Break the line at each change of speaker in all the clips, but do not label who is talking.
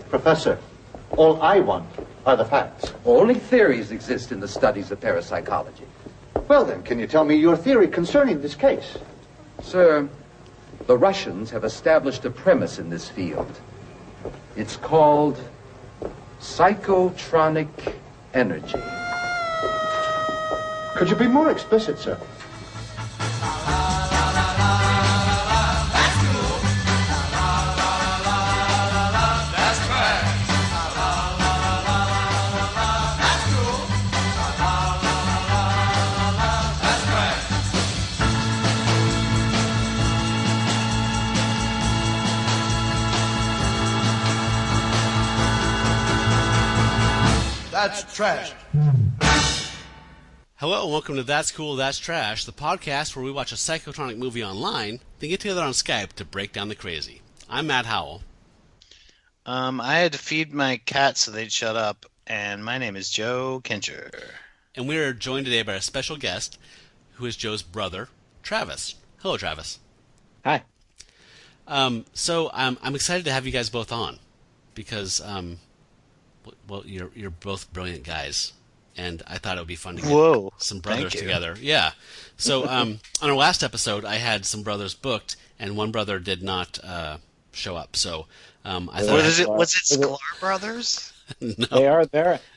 Professor, all I want are the facts.
Only theories exist in the studies of parapsychology.
Well then, can you tell me your theory concerning this case?
Sir, the Russians have established a premise in this field. It's called psychotronic energy.
Could you be more explicit, sir?
That's trash.
Hello and welcome to That's Cool, That's Trash, the podcast where we watch a psychotronic movie online, then get together on Skype to break down the crazy. I'm Matt Howell.
I had to feed my cats so they'd shut up, and my name is Joe Kincher.
And we are joined today by a special guest, who is Joe's brother, Travis. Hello, Travis.
Hi.
So I'm excited to have you guys both on, because well, you're both brilliant guys, and I thought it would be fun to get some brothers together. Yeah. So on our last episode, I had some brothers booked, and one brother did not show up. So I thought,
was it Sklar Brothers?
No.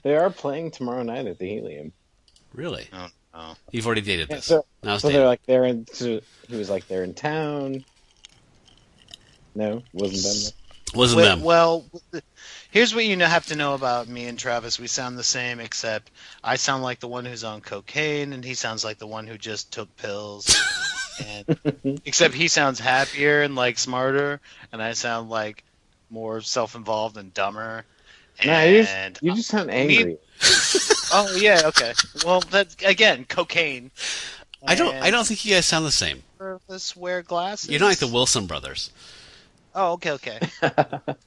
They are playing tomorrow night at the Helium.
Really?
Oh.
You've already dated this.
So
Dated.
he was like they're in town. No, wasn't them.
Wasn't them.
Well, here's what you have to know about me and Travis. We sound the same, except I sound like the one who's on cocaine, and he sounds like the one who just took pills. Except he sounds happier and like smarter, and I sound like more self-involved and dumber.
You just sound angry.
Oh yeah, okay. Well, that's again cocaine.
I don't think you guys sound the same.
Let's wear glasses.
You're not like the Wilson brothers.
Oh, okay.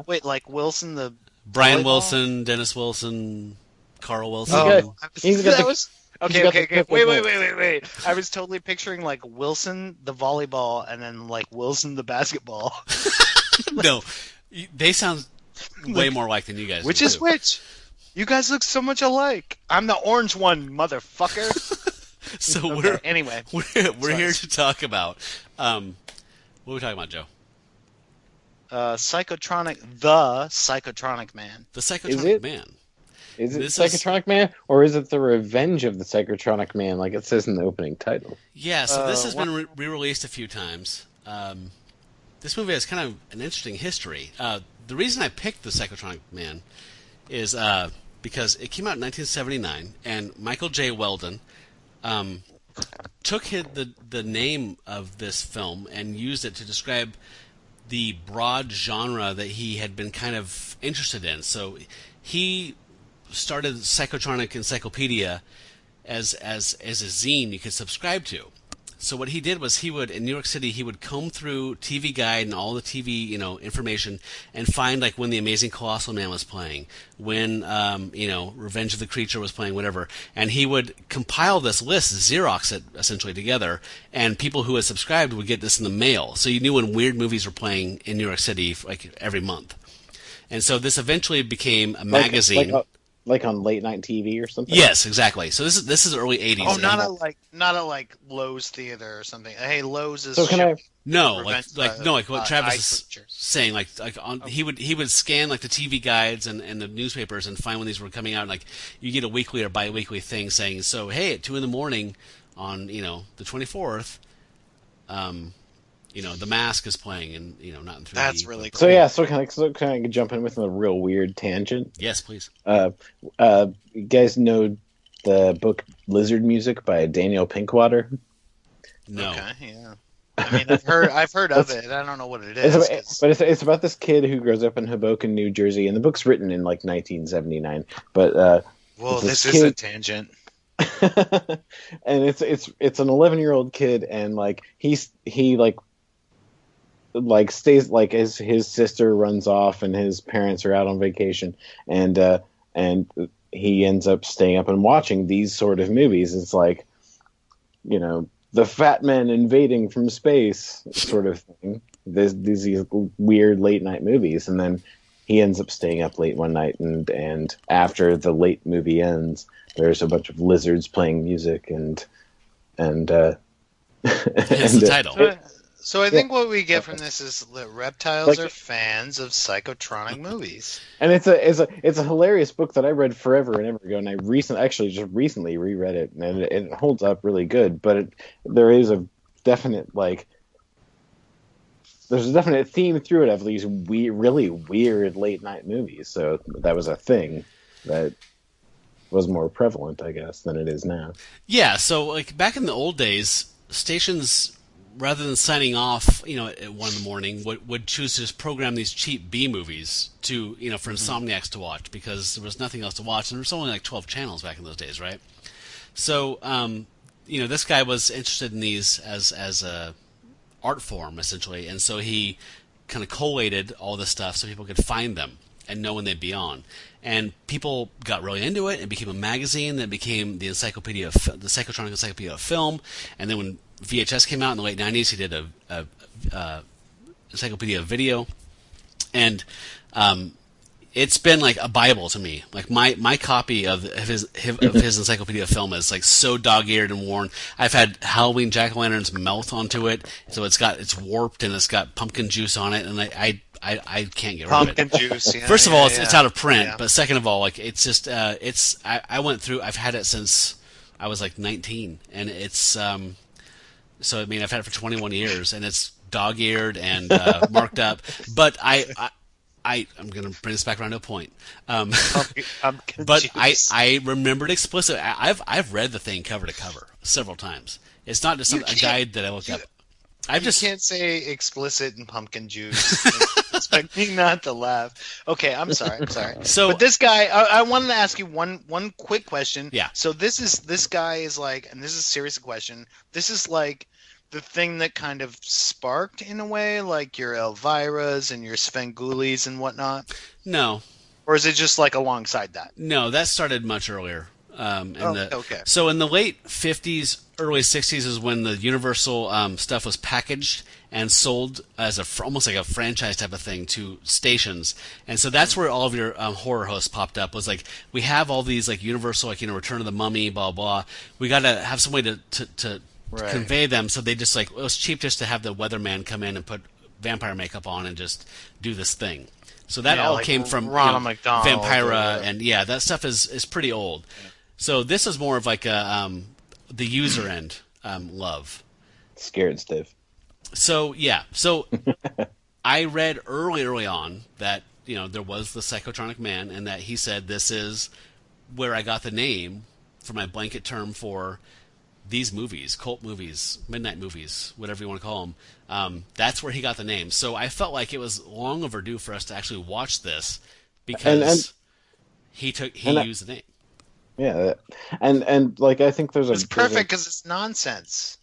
Wait, like Wilson the
Brian
volleyball?
Wilson, Dennis Wilson, Carl Wilson.
Oh,
Okay.
Wait. I was totally picturing like Wilson the volleyball and then like Wilson the basketball.
No, they sound way more alike than you guys.
Which
do,
is
too.
which? You guys look so much alike. I'm the orange one, motherfucker.
So
anyway,
we're here to talk about what are we talking about, Joe?
the Psychotronic Man.
The Psychotronic Man.
Is it Psychotronic Man, or is it the Revenge of the Psychotronic Man, like it says in the opening title?
Yeah, so this has been re-released a few times. This movie has kind of an interesting history. The reason I picked the Psychotronic Man is because it came out in 1979, and Michael J. Weldon took the name of this film and used it to describe the broad genre that he had been kind of interested in. So he started Psychotronic Encyclopedia as a zine you could subscribe to. So what he did was in New York City, he would comb through TV Guide and all the TV, information and find like when The Amazing Colossal Man was playing, when, Revenge of the Creature was playing, whatever. And he would compile this list, Xerox it essentially together, and people who had subscribed would get this in the mail. So you knew when weird movies were playing in New York City like every month. And so this eventually became a magazine.
Like on late night TV or something.
Yes, exactly. So this is early '80s.
Oh, not at like Lowe's Theater or something. Hey, Lowe's is.
So can I?
No, like what Travis is saying. He would scan like the TV guides and the newspapers and find when these were coming out. And, like you get a weekly or bi-weekly thing saying, so hey, at 2 a.m. on the 24th, The Mask is playing, and not in 3D.
That's really cool.
So yeah, so can I jump in with a real weird tangent?
Yes, please.
You guys know the book Lizard Music by Daniel Pinkwater?
No.
Okay, yeah. I mean, I've heard of it. I don't know what it is.
It's about this kid who grows up in Hoboken, New Jersey, and the book's written in like 1979. But
whoa, this is a tangent.
And it's an 11-year-old kid, and like he stays like as his sister runs off and his parents are out on vacation, and he ends up staying up and watching these sort of movies. It's like, the fat men invading from space sort of thing. These weird late night movies, and then he ends up staying up late one night, and after the late movie ends, there's a bunch of lizards playing music, and
Hence the title.
So I think what we get from this is that reptiles are fans of psychotronic movies.
And it's a hilarious book that I read forever and ever ago, and I recently reread it, and it holds up really good. But there is a definite there's a definite theme through it of these really weird late night movies. So that was a thing that was more prevalent, I guess, than it is now.
Yeah, so like back in the old days, stations, rather than signing off, at 1 a.m, would choose to just program these cheap B movies to, for insomniacs to watch, because there was nothing else to watch, and there was only like 12 channels back in those days, right? So, this guy was interested in these as a art form, essentially, and so he kind of collated all this stuff so people could find them and know when they'd be on. And people got really into it. It became a magazine that became the Psychotronic Encyclopedia of Film. And then when VHS came out in the late 90s, he did a Encyclopedia of Video. And it's been like a Bible to me. Like my copy of his Encyclopedia of Film is like so dog-eared and worn. I've had Halloween jack-o'-lanterns melt onto it, so it's warped and it's got pumpkin juice on it, and I can't get rid of it.
Pumpkin juice. Yeah,
First of all, it's out of print, but second of all, like it's just I went through. I've had it since I was like 19, and it's so I mean I've had it for 21 years, and it's dog-eared and marked up, but I'm going to bring this back around to a point. But I remembered explicitly. I've read the thing cover to cover several times. It's not just a guide that I look up.
You can't say explicit and pumpkin juice. Expect me not to laugh. Okay, I'm sorry.
So,
but this guy, I wanted to ask you one quick question.
Yeah.
So this guy is like, and this is a serious question. This is like the thing that kind of sparked, in a way, like your Elviras and your Svengulis and whatnot?
No.
Or is it just like alongside that?
No, that started much earlier.
Okay.
So in the late 50s, early 60s is when the Universal stuff was packaged and sold as almost like a franchise type of thing to stations. And so that's where all of your horror hosts popped up. Was like, we have all these like Universal, like, Return of the Mummy, blah, blah. We got to have some way to convey them, so they just it was cheap just to have the weatherman come in and put vampire makeup on and just do this thing. So that all came from
Ronald McDonald,
Vampira, and that stuff is pretty old. So this is more of like a the user end love.
Scared stiff.
So I read early on that there was the Psychotronic Man, and that he said this is where I got the name for my blanket term for these movies, cult movies, midnight movies, whatever you want to call them. That's where he got the name. So I felt like it was long overdue for us to actually watch this, because he used the name.
Yeah, and like I think
it's perfect because it's nonsense.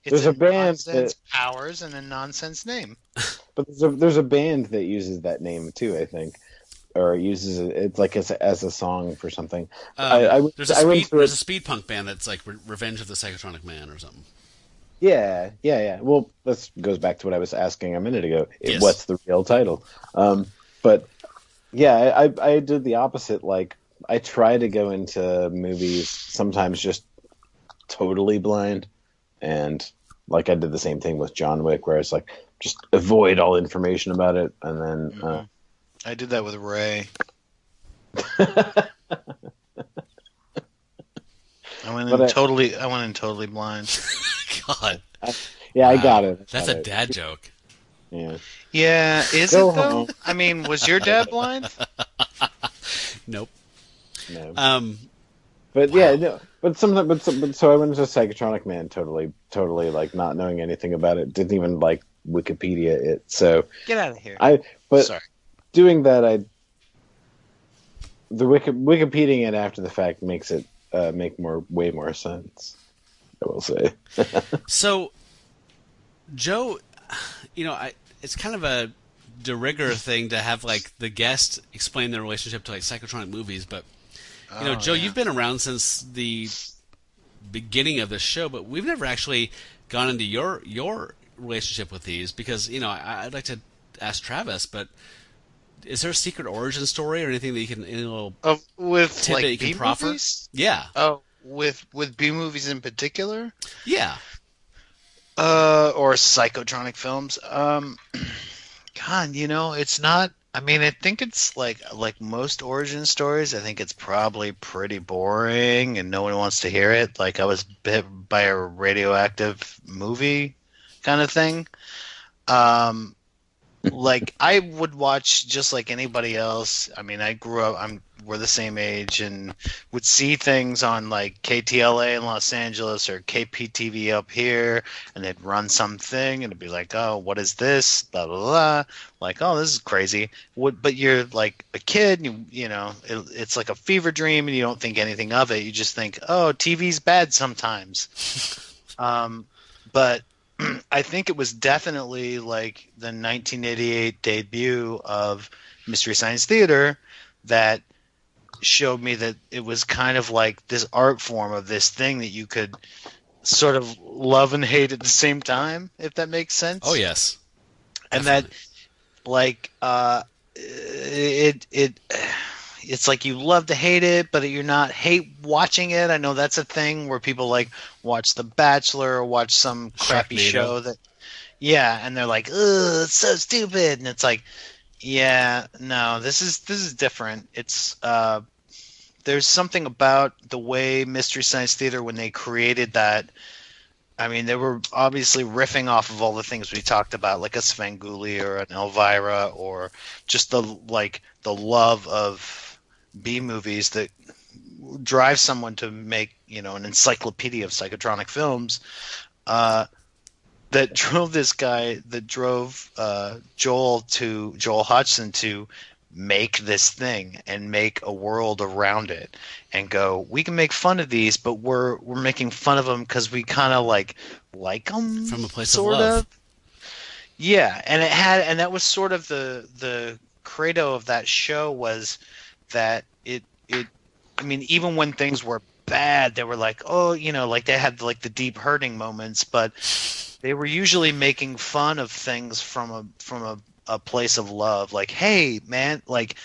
There's a band
nonsense powers and a nonsense name.
But there's a band that uses that name too, I think, or uses it like as a song for something.
There's a speed punk band that's like Revenge of the Psychotronic Man or something.
Yeah. Well, that goes back to what I was asking a minute ago.
Yes.
What's the real title? But yeah, I did the opposite. Like, I try to go into movies sometimes just totally blind, and like I did the same thing with John Wick, where it's like just avoid all information about it, and then
I did that with Ray. I went in totally blind.
God.
I got it.
That's a dad joke.
Yeah.
Yeah, is
Go
it though?
home.
I mean, was your dad blind?
Nope.
No. But yeah, no. But sometimes, so I went into Psychotronic Man totally like not knowing anything about it. Didn't even like Wikipedia it. So
Get out of here.
Sorry. Doing that, Wikipediaing it after the fact makes it make way more sense, I will say.
So, Joe, it's kind of a de rigueur thing to have like the guest explain their relationship to like psychotronic movies, but Joe, you've been around since the beginning of this show, but we've never actually gone into your relationship with these, because I'd like to ask Travis, but is there a secret origin story or anything that you can, any little
with
tip
like
that you can
B
proffer?
movies?
Yeah.
Oh, with B movies in particular?
Yeah.
Or psychotronic films. God, it's not. I mean, I think it's like most origin stories. I think it's probably pretty boring, and no one wants to hear it. Like I was bit by a radioactive movie, kind of thing. Like I would watch just like anybody else. I mean, I grew up. We're the same age, and would see things on like KTLA in Los Angeles or KPTV up here, and they'd run something, and it'd be like, "Oh, what is this?" Blah blah blah. Like, "Oh, this is crazy." But you're like a kid, it's like a fever dream, and you don't think anything of it. You just think, "Oh, TV's bad sometimes." But I think it was definitely like the 1988 debut of Mystery Science Theater that showed me that it was kind of like this art form of this thing that you could sort of love and hate at the same time, if that makes sense.
Oh yes.
And
Definitely.
that like it's like you love to hate it, but you're not hate watching it. I know that's a thing where people like watch The Bachelor or watch some crappy
Sharknado.
show that, and they're like, "Ugh, it's so stupid," and it's like, yeah, no, this is different. It's there's something about the way Mystery Science Theater, when they created that. I mean, they were obviously riffing off of all the things we talked about, like a Svengoolie or an Elvira, or just the love of B movies that drive someone to make an encyclopedia of psychotronic films. That drove Joel Hodgson to make this thing and make a world around it and go, we can make fun of these, but we're making fun of them because we kind of like them
From a place
sort
of love.
of. Yeah, and that was sort of the credo of that show, was that it I mean, even when things were bad, they were like, oh, like they had like the deep hurting moments, but they were usually making fun of things from a place of love. Like, hey, man, like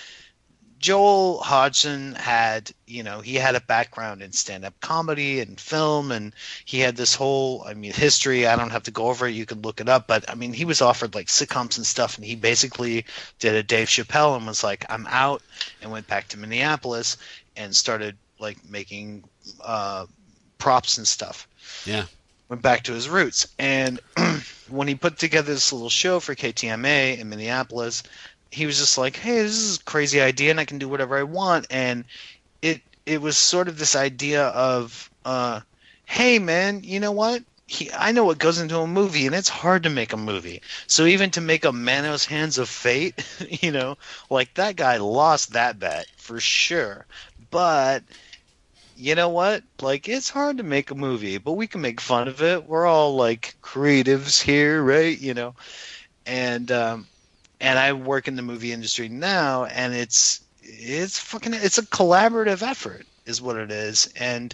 Joel Hodgson had, he had a background in stand-up comedy and film, and he had this whole, history. I don't have to go over it. You can look it up. But, he was offered like sitcoms and stuff, and he basically did a Dave Chappelle and was like, I'm out, and went back to Minneapolis and started like making props and stuff.
Yeah.
Went back to his roots. And when he put together this little show for KTMA in Minneapolis, he was just like, hey, this is a crazy idea and I can do whatever I want. And it was sort of this idea of, hey, man, you know what? I know what goes into a movie, and it's hard to make a movie. So even to make a Manos Hands of Fate, like that guy lost that bet for sure. But you know what? Like, it's hard to make a movie, but we can make fun of it. We're all like creatives here, right? And I work in the movie industry now, and it's a collaborative effort, is what it is, and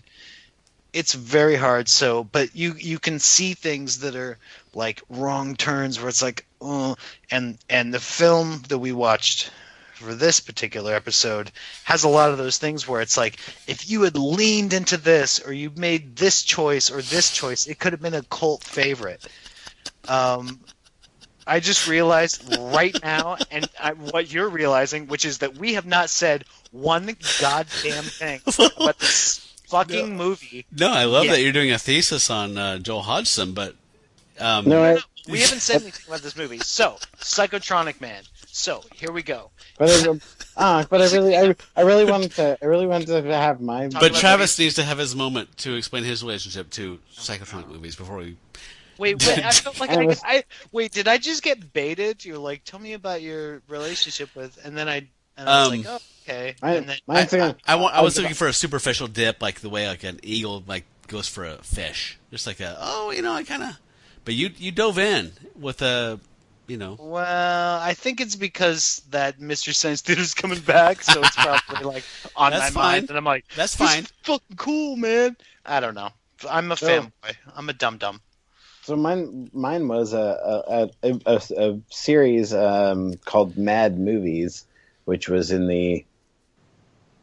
it's very hard. So, but you can see things that are like wrong turns where it's like, oh, and the film that we watched for this particular episode has a lot of those things where it's like, if you had leaned into this, or you made this choice or this choice, it could have been a cult favorite. I just realized right now, and what you're realizing, which is that we have not said one goddamn thing about this fucking movie.
No, I love that you're doing a thesis on Joel Hodgson, but
No, we haven't said anything about this movie. So, Psychotronic Man. So, here we go.
But I really wanted to have my.
But Travis needs to have his moment to explain his relationship to psychotronic movies before we.
Wait, I felt like wait, did I just get baited? You're like, tell me about your relationship with, and then I was like, oh, okay.
I was looking for a superficial dip, like the way like an eagle like goes for a fish, just like I kind of. But you dove in with a.
Well, I think it's because that Mystery Science Theater's coming back, so it's probably like on my mind, and I'm like,
that's fine.
This is fucking cool, man. I don't know. I'm a fanboy. I'm a dum-dum.
So mine was a series called Mad Movies, which was in the,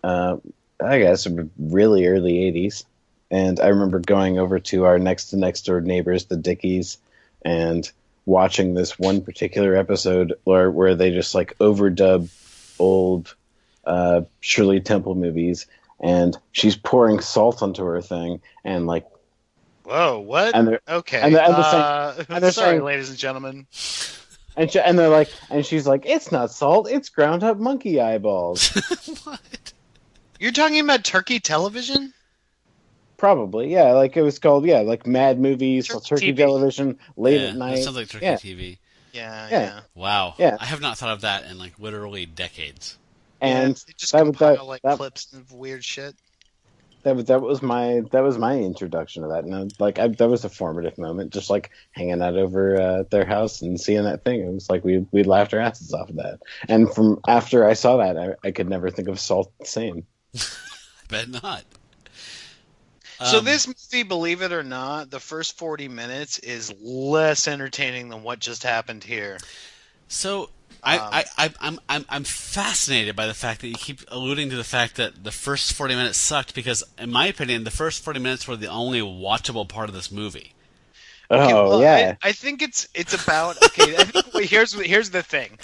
I guess, really early 80s. And I remember going over to our next door neighbors, the Dickies, and watching this one particular episode where they just like overdub old Shirley Temple movies, and she's pouring salt onto her thing, and like,
whoa, what?
And
okay,
they're
sorry,
saying,
ladies and gentlemen.
And they're like, and she's like, it's not salt, it's ground up monkey eyeballs.
What?
You're talking about Turkey television?
Probably, yeah. Like it was called, yeah, like Mad Movies, Turkey
TV.
Television, late
Yeah,
at night.
that sounds like Turkey
yeah.
TV.
Yeah.
Wow.
Yeah.
I have not thought of that in like literally decades.
And
they just
that,
compile
that,
clips of weird shit.
that was my introduction to that, and that was a formative moment, just like hanging out over their house and seeing that thing. It was like we laughed our asses off of that. And from after I saw that, I could never think of salt the same.
I bet not.
So this movie, believe it or not, the first 40 minutes is less entertaining than what just happened here.
So I'm fascinated by the fact that you keep alluding to the fact that the first 40 minutes sucked, because in my opinion the first 40 minutes were the only watchable part of this movie.
Okay,
Oh
well,
yeah.
I think it's about okay. I think, wait, here's the thing.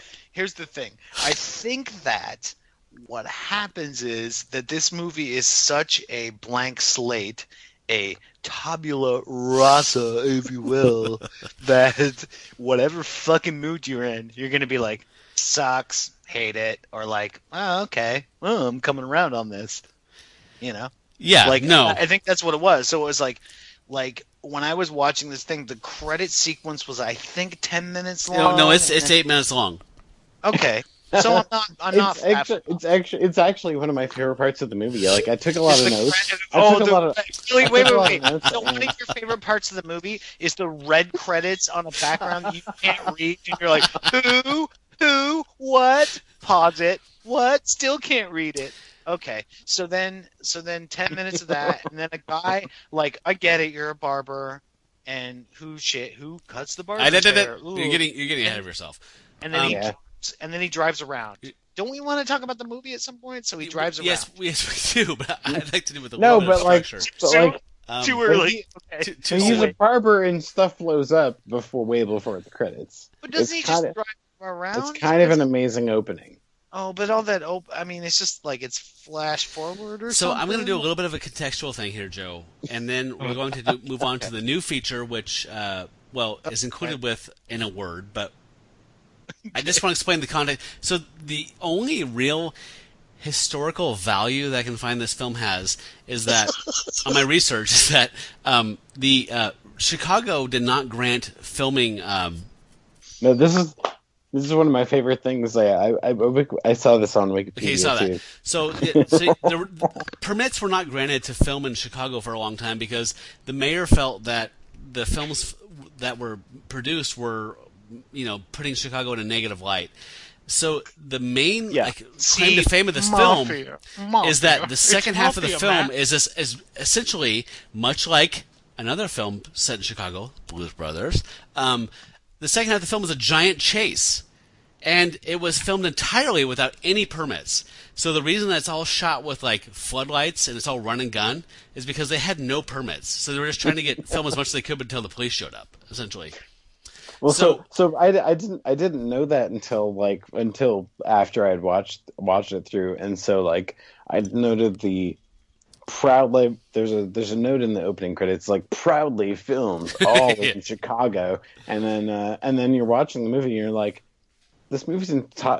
I think that what happens is that this movie is such a blank slate, a tabula rasa, if you will, that whatever fucking mood you're in, you're gonna be like, sucks, hate it, or like, oh, okay, well, I'm coming around on this, you know?
Yeah,
like,
no.
I think that's what it was. So it was like when I was watching this thing, the credit sequence was, I think, 10 minutes long.
No, it's 8 minutes long.
Okay. So I'm not.
It's actually one of my favorite parts of the movie. Like I took a lot of notes.
Wait. So one of your favorite parts of the movie is the red credits on a background that you can't read, and you're like, who, what? Pause it. What? Still can't read it. Okay. So then 10 minutes of that, and then a guy like, I get it, you're a barber, and who cuts the barber's hair?
You're getting ahead of yourself.
And then he drives around. Don't we want to talk about the movie at some point? So he drives around.
Yes, we do. But I'd like to do with a
no,
little bit of structure.
Too early.
Okay.
He's a barber, and stuff blows up way before the credits.
But doesn't he just drive around?
It's kind of an amazing opening.
Oh, but all that I mean, it's just like it's flash forward or something.
So I'm going to do a little bit of a contextual thing here, Joe, and then we're going to move on to the new feature, which is included in a word, but I just want to explain the context. So the only real historical value that I can find this film has is that, on my research, is that the Chicago did not grant filming.
No, this is one of my favorite things. I saw this on Wikipedia.
Okay, you saw
too.
that. So the permits were not granted to film in Chicago for a long time because the mayor felt that the films that were produced were, putting Chicago in a negative light. So the main claim to fame of this film is that the second half of the film is essentially much like another film set in Chicago, Blues Brothers. The second half of the film was a giant chase, and it was filmed entirely without any permits. So the reason that it's all shot with like floodlights and it's all run and gun is because they had no permits. So they were just trying to film as much as they could until the police showed up, essentially.
Well, so I didn't know that until after I'd watched it through, and so like I noted the proudly there's a note in the opening credits like proudly filmed all in Chicago, and then you're watching the movie and you're like, this movie's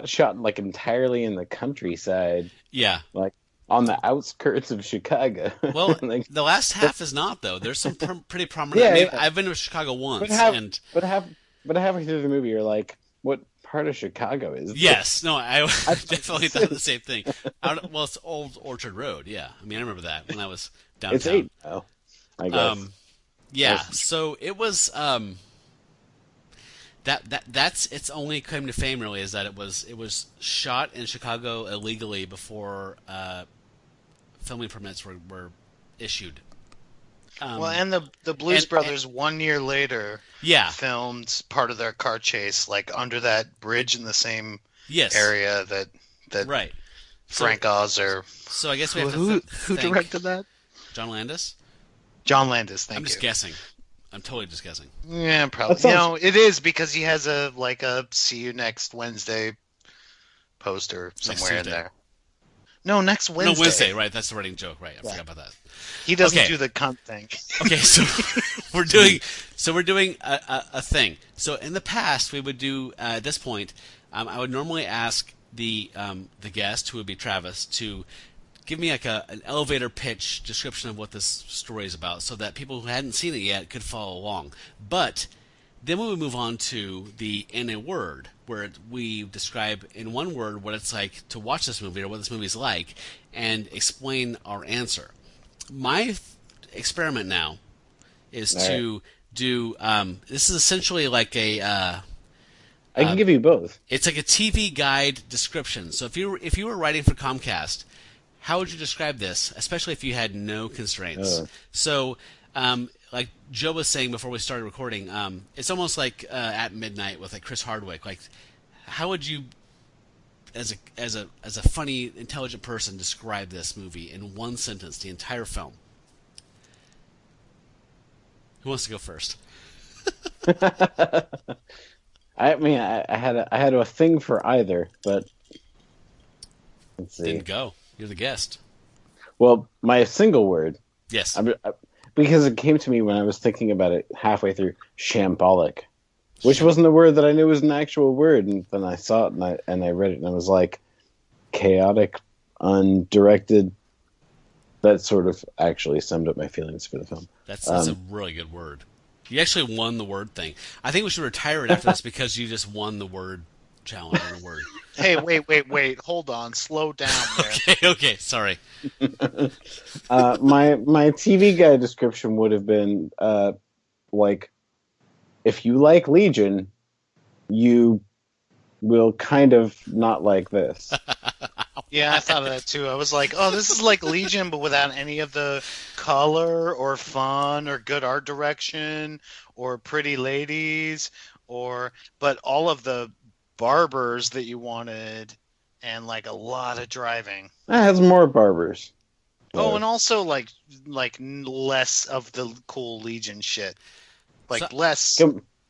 shot like entirely in the countryside.
Yeah,
like on the outskirts of Chicago.
Well, like, the last half is not though. There's some pretty prominent. I've been to Chicago once,
But halfway through the movie, you're like, what part of Chicago is this?
Yes. No, I definitely thought the same thing. It's Old Orchard Road, yeah. I mean, I remember that when I was downtown.
It's 8 now, I guess.
Yeah, so it was, that's its only claim to fame, really, is that it was shot in Chicago illegally before filming permits were issued.
And the Blues Brothers 1 year later filmed part of their car chase like under that bridge in the same area that that
Right.
Frank Oz or
So I guess we have
who
to thank
directed that?
John Landis?
John Landis. Thank
I'm
you.
just guessing. I'm totally just guessing.
Yeah, probably.
That sounds-
No, it is because he has a see you next Wednesday poster somewhere in
Tuesday.
there. No, next Wednesday.
No, Wednesday, right. That's the running joke, right. I forgot about that.
He doesn't
Okay.
do the cunt thing.
Okay, so we're doing a thing. So in the past, we would do at this point, I would normally ask the guest, who would be Travis, to give me like an elevator pitch description of what this story is about, so that people who hadn't seen it yet could follow along. But then we would move on to the in a word, where we describe in one word what it's like to watch this movie or what this movie is like, and explain our answer. My experiment now is to do. This is essentially like a.
I can give you both.
It's like a TV guide description. So if you were writing for Comcast, how would you describe this, especially if you had no constraints? So, like Joe was saying before we started recording, it's almost like At Midnight with like Chris Hardwick. Like, how would you, as a funny, intelligent person, describe this movie in one sentence, the entire film? Who wants to go first?
I mean, I had a thing for either, but let's see.
Then go. You're the guest.
Well, my single word,
Yes.
because it came to me when I was thinking about it halfway through, shambolic, which wasn't a word that I knew was an actual word, and then I saw it and I read it and I was like, chaotic, undirected. That sort of actually summed up my feelings for the film.
That's a really good word. You actually won the word thing. I think we should retire it after this because you just won the word challenge on a word.
Hey, wait. Hold on. Slow down there.
Okay, sorry.
My TV guide description would have been like, if you like Legion, you will kind of not like this.
Yeah, I thought of that too. I was like, oh, this is like Legion, but without any of the color or fun or good art direction or pretty ladies but all of the barbers that you wanted and like a lot of driving.
It has more barbers.
Oh, and also like less of the cool Legion shit. Like less.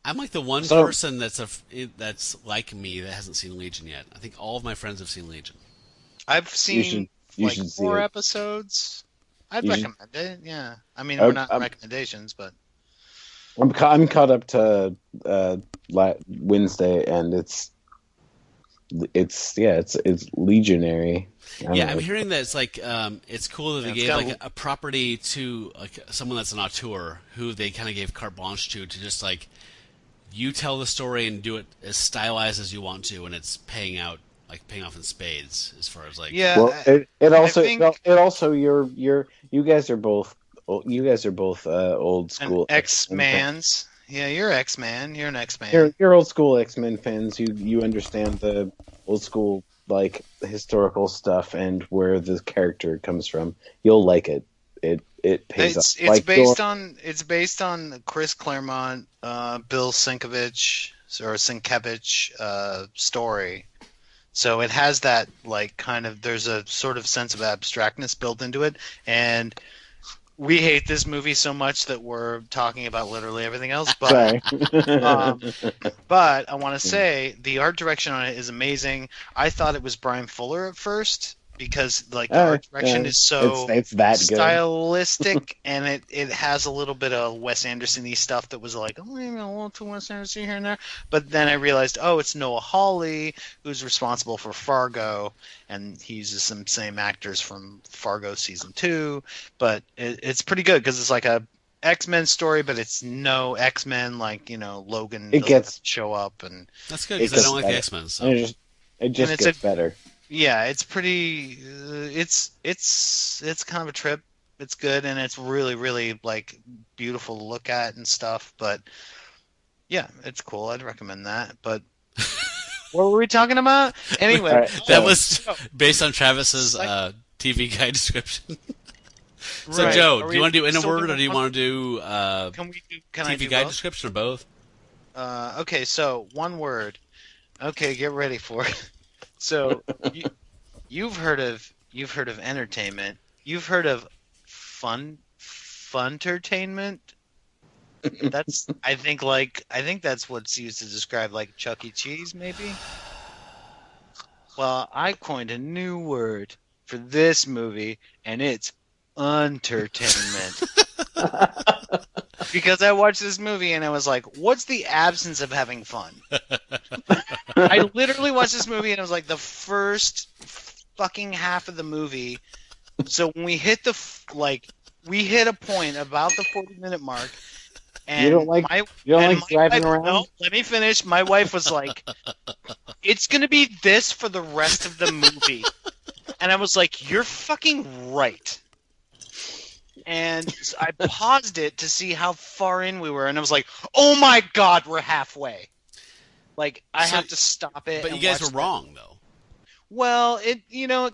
I'm like the one person that's like me that hasn't seen Legion yet. I think all of my friends have seen Legion.
I've seen
you
like
should
4
see it.
episodes. I'd recommend it. Yeah, I mean we're not recommendations, but
I'm caught up to Wednesday, and it's legionary.
Yeah, I'm hearing that it's like it's cool that they gave like a property to like someone that's an auteur who they kind of gave carte blanche to just like you tell the story and do it as stylized as you want to, and it's paying off in spades as far as like
Well, it also you guys are both old school
X-Mans. Yeah, you're X-Man. You're an X-Man.
You're old school X-Men fans. You understand the old school like historical stuff and where the character comes from. You'll like it. It pays off.
It's based on Chris Claremont, Bill Sienkiewicz story. So it has that like kind of there's a sort of sense of abstractness built into it, and we hate this movie so much that we're talking about literally everything else. But but I want to say the art direction on it is amazing. I thought it was Brian Fuller at first because like the art direction is so
it's that
stylistic, and it has a little bit of Wes Anderson-y stuff that was like, oh, maybe a little too Wes Anderson here and there. But then I realized, oh, it's Noah Hawley who's responsible for Fargo, and he uses some same actors from Fargo season 2. But it's pretty good because it's like a X-Men story, but it's no X-Men like Logan doesn't show up, and
that's good because I don't like the X-Men. So.
It just gets better.
Yeah, it's pretty. It's kind of a trip. It's good, and it's really, really like beautiful to look at and stuff. But yeah, it's cool. I'd recommend that. But what were we talking about? Anyway,
right,
that was based on Travis's TV guide description. So,
right.
Joe, do you want to do in a word, or do you want to do
can
TV guide description, or both?
Okay, so one word. Okay, get ready for it. So you've heard of entertainment. You've heard of funtertainment. That's I think that's what's used to describe like Chuck E. Cheese, maybe. Well, I coined a new word for this movie, and it's entertainment. Because I watched this movie and I was like, what's the absence of having fun? I literally watched this movie and it was like the first fucking half of the movie. So when we hit we hit a point about the 40-minute mark. And
you don't like driving around?
No, let me finish. My wife was like, it's going to be this for the rest of the movie. And I was like, you're fucking right. And so I paused it to see how far in we were, and I was like, "Oh my god, we're halfway!" Like I have to stop it.
But you guys were wrong, though.
Well, it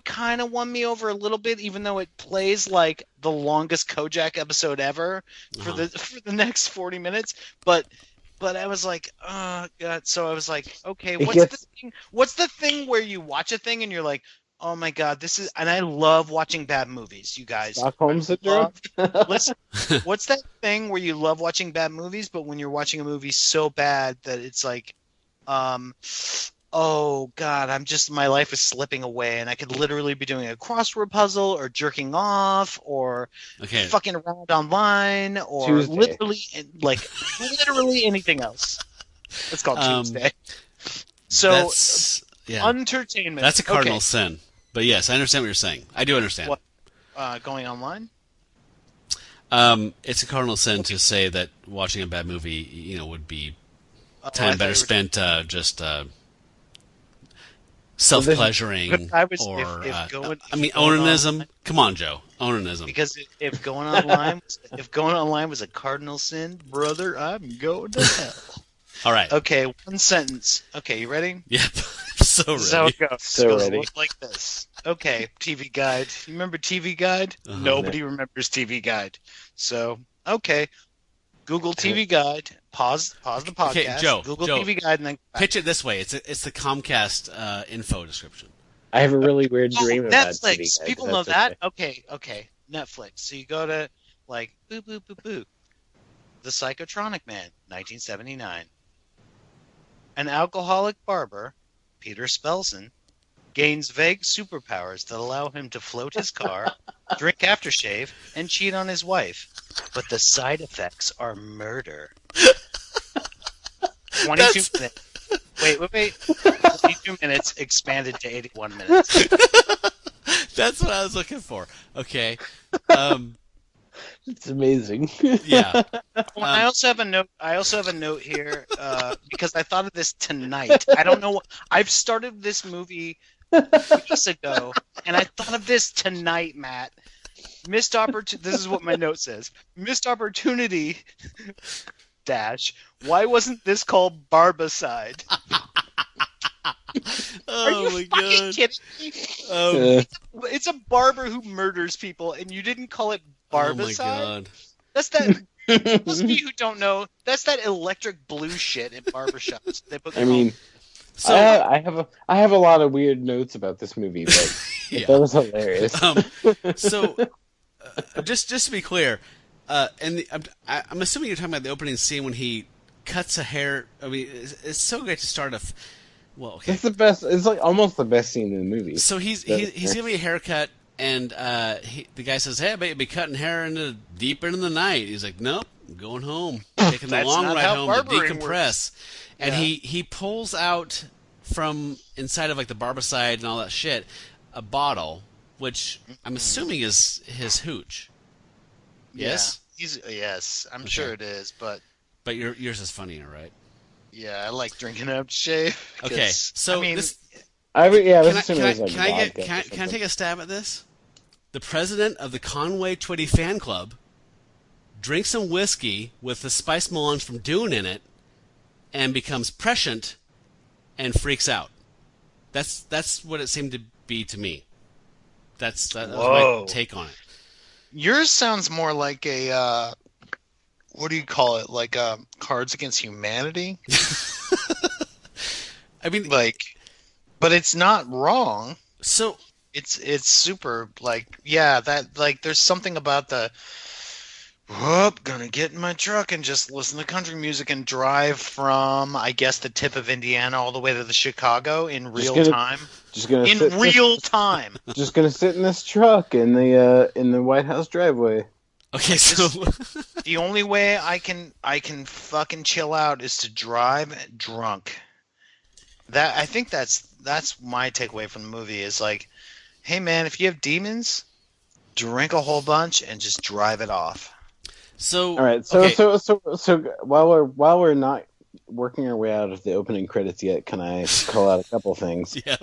kind of won me over a little bit, even though it plays like the longest Kojak episode ever for the next 40 minutes. But I was like, oh god. So I was like, okay, what's the thing where you watch a thing and you're like, oh my god, this is, and I love watching bad movies, you guys.
Stockholm Syndrome?
Listen, what's that thing where you love watching bad movies, but when you're watching a movie so bad that it's like, oh god, my life is slipping away, and I could literally be doing a crossword puzzle, or jerking off, or fucking around online, or
Tuesday.
literally anything else. It's called Tuesday. So, entertainment.
That's a cardinal sin. But yes, I understand what you're saying. I do understand.
What? Going online?
It's a cardinal sin to say that watching a bad movie, would be time better spent just self-pleasuring onanism. Come on, Joe, onanism.
Because if going online was a cardinal sin, brother, I'm going to hell.
All right.
Okay, one sentence. Okay, you ready?
Yep. So ready.
So it goes.
So ready.
Look like this. Okay, TV Guide. You remember TV Guide? Nobody remembers TV Guide. So, okay. Google TV Guide. Pause the podcast.
Okay, Joe.
Google TV Guide and then
pitch it this way. It's the Comcast info description.
I have a really weird dream about
Netflix.
TV Guide.
People know that. Okay. Netflix. So you go to like boo boo boo boo. The Psychotronic Man, 1979. An alcoholic barber, Peter Spelson, gains vague superpowers that allow him to float his car, drink aftershave, and cheat on his wife. But the side effects are murder. 22 minutes. Wait. 22 minutes expanded to 81 minutes.
That's what I was looking for. Okay.
It's amazing.
Yeah.
I also have a note here because I thought of this tonight. I don't know. I've started this movie weeks ago, and I thought of this tonight, Matt. Missed opportunity. This is what my note says. Missed opportunity. Dash. Why wasn't this called Barbicide? Are you
my
fucking
god!
kidding me? It's a barber who murders people, and you didn't call it Barbicide?
Oh my god!
That's that. Those of you who don't know, that's that electric blue shit in barbershops. They put.
So I have a lot of weird notes about this movie, but that was hilarious.
Just to be clear, I'm assuming you're talking about the opening scene when he cuts a hair. I mean, it's so great to start a. Well, okay.
It's the best. It's like almost the best scene in the movie.
So he's giving me a haircut, and the guy says, "Hey, I bet you'll be cutting hair deep into the night." He's like, "Nope, I'm going home, taking the long ride home to decompress." And he pulls out from inside of like the Barbicide and all that shit a bottle, which I'm assuming is his hooch. Yes.
Yes, I'm sure it is, but
yours is funnier, right?
Yeah, I like drinking aftershave.
Okay, so
I mean,
can I take a stab at this? The president of the Conway Twitty fan club drinks some whiskey with the spice melange from Dune in it, and becomes prescient and freaks out. That's what it seemed to be to me. That was my take on it.
Yours sounds more like a what do you call it? Like Cards Against Humanity.
I mean,
but it's not wrong.
So
It's super, like, yeah, that, like, there's something about the, whoop, gonna get in my truck and just listen to country music and drive from, I guess, the tip of Indiana all the way to the Chicago in real time.
Just gonna
In
sit
real time.
Just gonna sit in this truck in the White House driveway.
Okay, so
The only way I can fucking chill out is to drive drunk. That, I think that's my takeaway from the movie is like, hey man, if you have demons, drink a whole bunch and just drive it off.
so
All right, so
okay.
so while we're not working our way out of the opening credits yet, can I call out a couple things?
Yeah.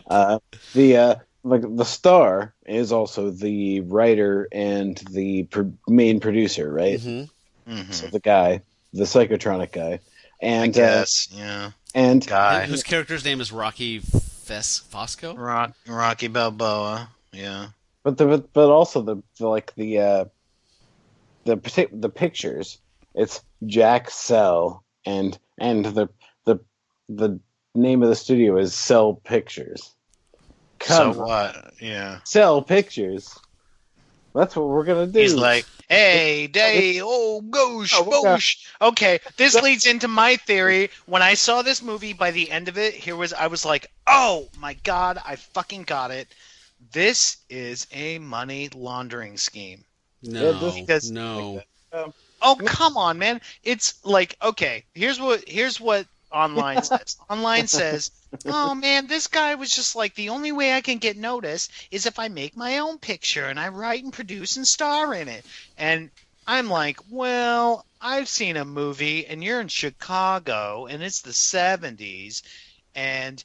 The star is also the writer and the main producer, right?
Mm-hmm.
Mm-hmm.
So the guy, the Psychotronic guy, and
I guess, yeah.
and
Guy.
Whose character's name is Rocky Fosco?
Rocky Balboa, yeah.
but also the pictures. It's Jack Cell, and the name of the studio is Cell Pictures.
So what? Yeah.
Cell Pictures. That's what we're gonna do.
He's like, hey, day, oh, gosh, gosh. Okay, this leads into my theory. When I saw this movie, by the end of it, I was like, oh my god, I fucking got it. This is a money laundering scheme.
No,
because-
no.
Oh, come on, man. It's like, okay, here's what online says. Online says, oh man, this guy was just like, the only way I can get noticed is if I make my own picture and I write and produce and star in it. And I'm like, well, I've seen a movie and you're in Chicago and it's the 70s and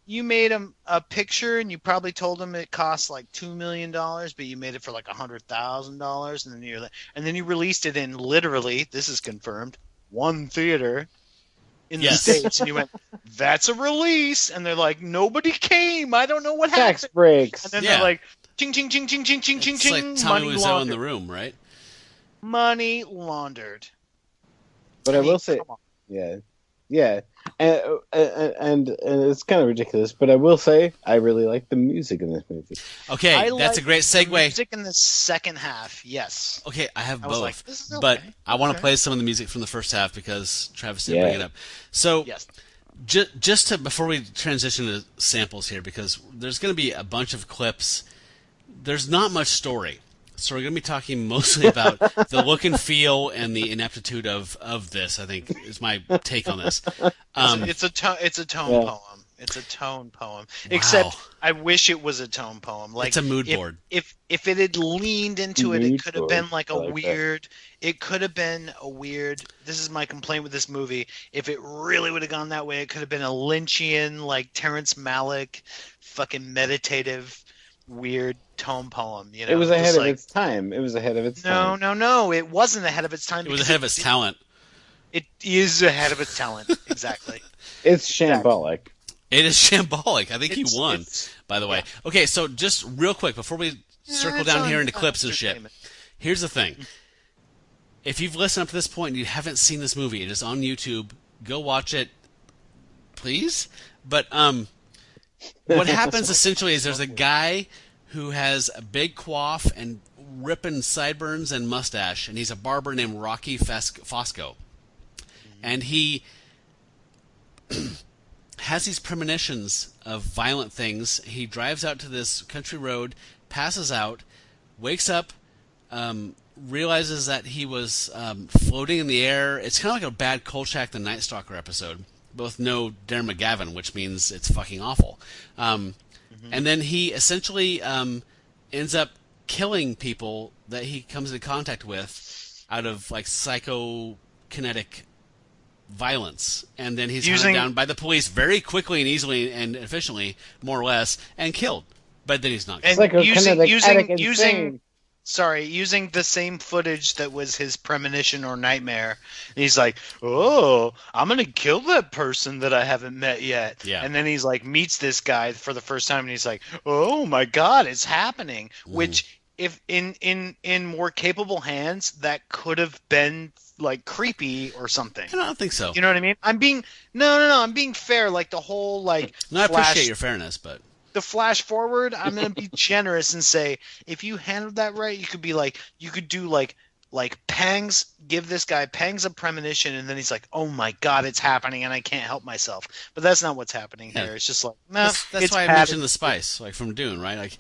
you made him a picture and you probably told him it cost like $2 million, but you made it for like $100,000, and then you released it in, literally, this is confirmed, one theater in the States, and you went, that's a release, and they're like, nobody came, I don't know what happened.
Tax breaks.
And then they're like, ching, ching, ching, ching, ching, ching, ching,
It's
ching,
like Tommy
money
Wiseau in
laundered.
the room, right?
Money laundered.
But I will say,
come on.
yeah, and it's kind of ridiculous. But I will say, I really like the music in this movie.
Okay,
I
that's a
like
great
the
segue.
music in the second half, yes.
Okay, I have
I was
both,
like, this is
but
okay.
I want to
Okay.
play some of the music from the first half because Travis didn't
Yeah.
bring it up. So,
Yes.
just to before we transition to samples here, because there's going to be a bunch of clips. There's not much story, so we're going to be talking mostly about the look and feel and the ineptitude of this. I think is my take on this.
It's a tone
Yeah.
poem. It's a tone poem. Except I wish it was a tone poem. Like,
It's a mood
if,
board.
If it had leaned into it,
Mood
it could have been
board.
like
I like that.
weird. It could have been a weird. This is my complaint with this movie. If it really would have gone that way, it could have been a Lynchian, like Terrence Malick, fucking meditative, weird tone poem. You know,
It was ahead
Just
of
like,
its time. It was ahead of its time.
No. It wasn't ahead of its time.
It was
because
ahead of its talent.
It is ahead of its talent. Exactly.
It's shambolic.
It is shambolic. I think he
It's-
won,
it's-
by the way. Okay, so just real quick before we circle
it's
down
on-
here into clips and shit.
entertainment.
Here's the thing. If you've listened up to this point and you haven't seen this movie, it is on YouTube. Go watch it, please. But what happens essentially is there's a guy who has a big coif and ripping sideburns and mustache, and he's a barber named Rocky Fosco. And he has these premonitions of violent things. He drives out to this country road, passes out, wakes up, realizes that he was floating in the air. It's kind of like a bad Kolchak the Night Stalker episode, but with no Darren McGavin, which means it's fucking awful. And then he essentially ends up killing people that he comes into contact with out of like psychokinetic violence, and then he's hunted down by the police very quickly and easily and efficiently, more or less, and killed. But then he's not killed.
And
Psychokinetic addict
using
insane.
the same footage that was his premonition or nightmare. And he's like, oh, I'm going to kill that person that I haven't met yet.
Yeah.
And then he's like, meets this guy for the first time, and he's like, oh my God, it's happening. Which, if in more capable hands, that could have been like creepy or something.
I don't think so.
You know what I mean? I'm being fair. Like the whole like
No, I
flash.
appreciate your fairness, but
the flash forward, I'm gonna be generous and say if you handled that right, you could do pangs, give this guy pangs of premonition, and then he's like, oh my god, it's happening, and I can't help myself. But that's not what's happening here.
Yeah.
It's just like, nah,
that's why I mentioned the spice, like from Dune, right? Like,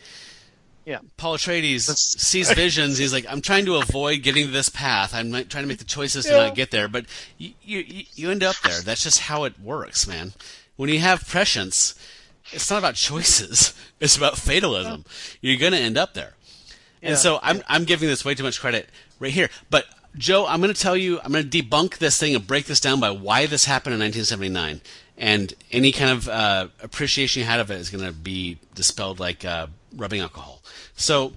yeah,
Paul Atreides sees visions. He's like, I'm trying to avoid getting to this path. I'm trying to make the choices to not get there. But you end up there. That's just how it works, man. When you have prescience, it's not about choices. It's about fatalism. You're going to end up there. And so I'm giving this way too much credit right here. But, Joe, I'm going to tell you, I'm going to debunk this thing and break this down by why this happened in 1979. And any kind of appreciation you had of it is going to be dispelled like rubbing alcohol. So,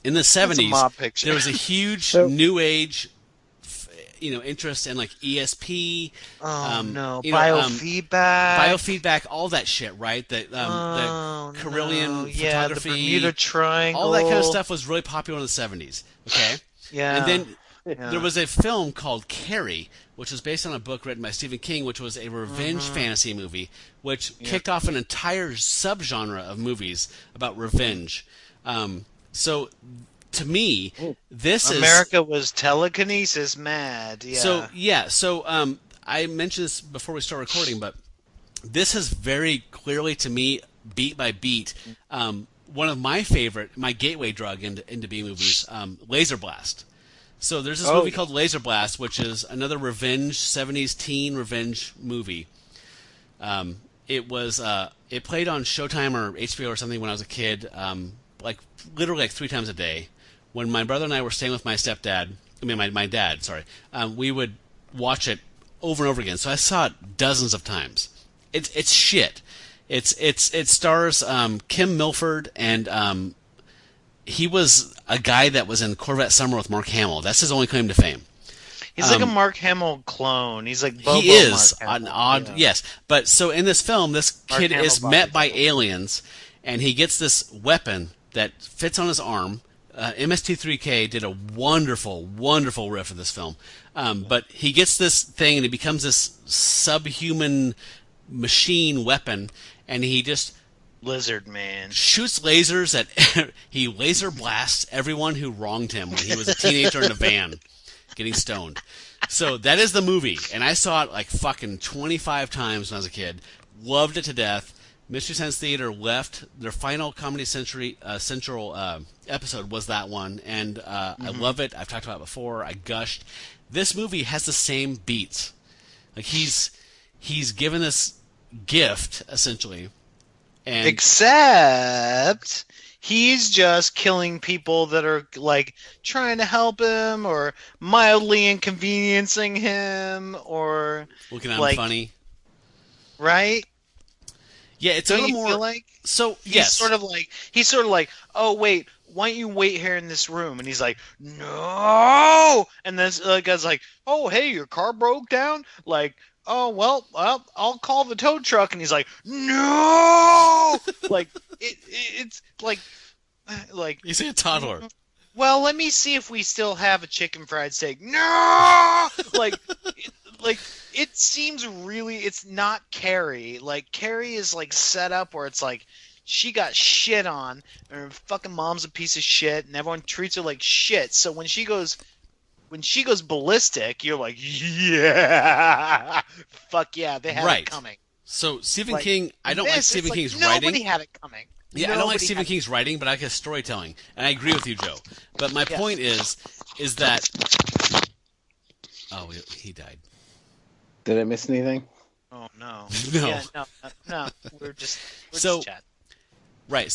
in the 70s, there was a huge new age interest in like ESP. Biofeedback, all that shit, right? The Carillion photography,
the Bermuda Triangle,
all that kind of stuff was really popular in the 70s. Okay, and then there was a film called Carrie, which was based on a book written by Stephen King, which was a revenge fantasy movie, which kicked off an entire subgenre of movies about revenge. So. To me,
America was telekinesis mad. Yeah.
So I mentioned this before we start recording, but this is very clearly to me, beat by beat, one of my gateway drug into B movies, Laser Blast. So there's this movie called Laser Blast, which is another revenge 70s teen revenge movie. It played on Showtime or HBO or something when I was a kid, literally 3 times a day. When my brother and I were staying with my dad, we would watch it over and over again. So I saw it dozens of times. It's shit. It stars Kim Milford, and he was a guy that was in Corvette Summer with Mark Hamill. That's his only claim to fame.
He's like a Mark Hamill clone. He's like Bobo.
He is
Mark
an odd, yes. But so in this film, this kid is met by aliens, and he gets this weapon that fits on his arm. MST3K did a wonderful, wonderful riff of this film. But he gets this thing, and he becomes this subhuman machine weapon, and he just...
Lizard Man.
Shoots lasers at... he laser blasts everyone who wronged him when he was a teenager in a van getting stoned. So that is the movie, and I saw it like fucking 25 times when I was a kid. Loved it to death. Mystery Science Theater left. Their final Comedy Central episode was that one, and I love it. I've talked about it before. I gushed. This movie has the same beats. Like he's given this gift essentially, and
except he's just killing people that are like trying to help him or mildly inconveniencing him or
looking at him funny,
right?
Yeah, it's a little more
like
so.
He's
yes,
sort of like, oh wait, why don't you wait here in this room? And he's like, no. And then the guy's like, oh hey, your car broke down. Like, oh well, I'll call the tow truck. And he's like, no. Like it's like
you see a toddler.
Well, let me see if we still have a chicken fried steak. No, it seems really, it's not Carrie. Like, Carrie is, like, set up where it's like, she got shit on, and her fucking mom's a piece of shit, and everyone treats her like shit. So when she goes ballistic, you're like, yeah, fuck yeah, they had it coming.
So Stephen King, I don't like Stephen King's writing.
Nobody had it coming.
Yeah, I don't like Stephen King's writing, but I like his storytelling, and I agree with you, Joe. But my point is that... Oh, he died.
Did I miss anything?
Oh no!
No.
Yeah, no. We're just chatting.
Right.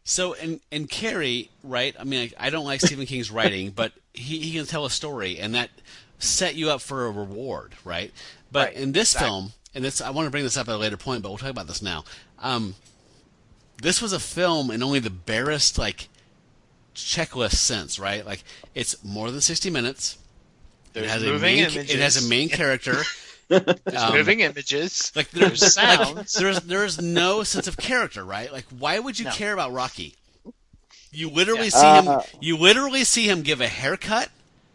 So in Carrie, right? I mean, I don't like Stephen King's writing, but he can tell a story, and that set you up for a reward, right? But in this film, and I want to bring this up at a later point, but we'll talk about this now. This was a film in only the barest checklist sense, right? Like it's more than 60 minutes. It has a main character.
There's moving images.
Like there's sounds. There's no sense of character, right? Like why would you care about Rocky? You literally see him. You literally see him give a haircut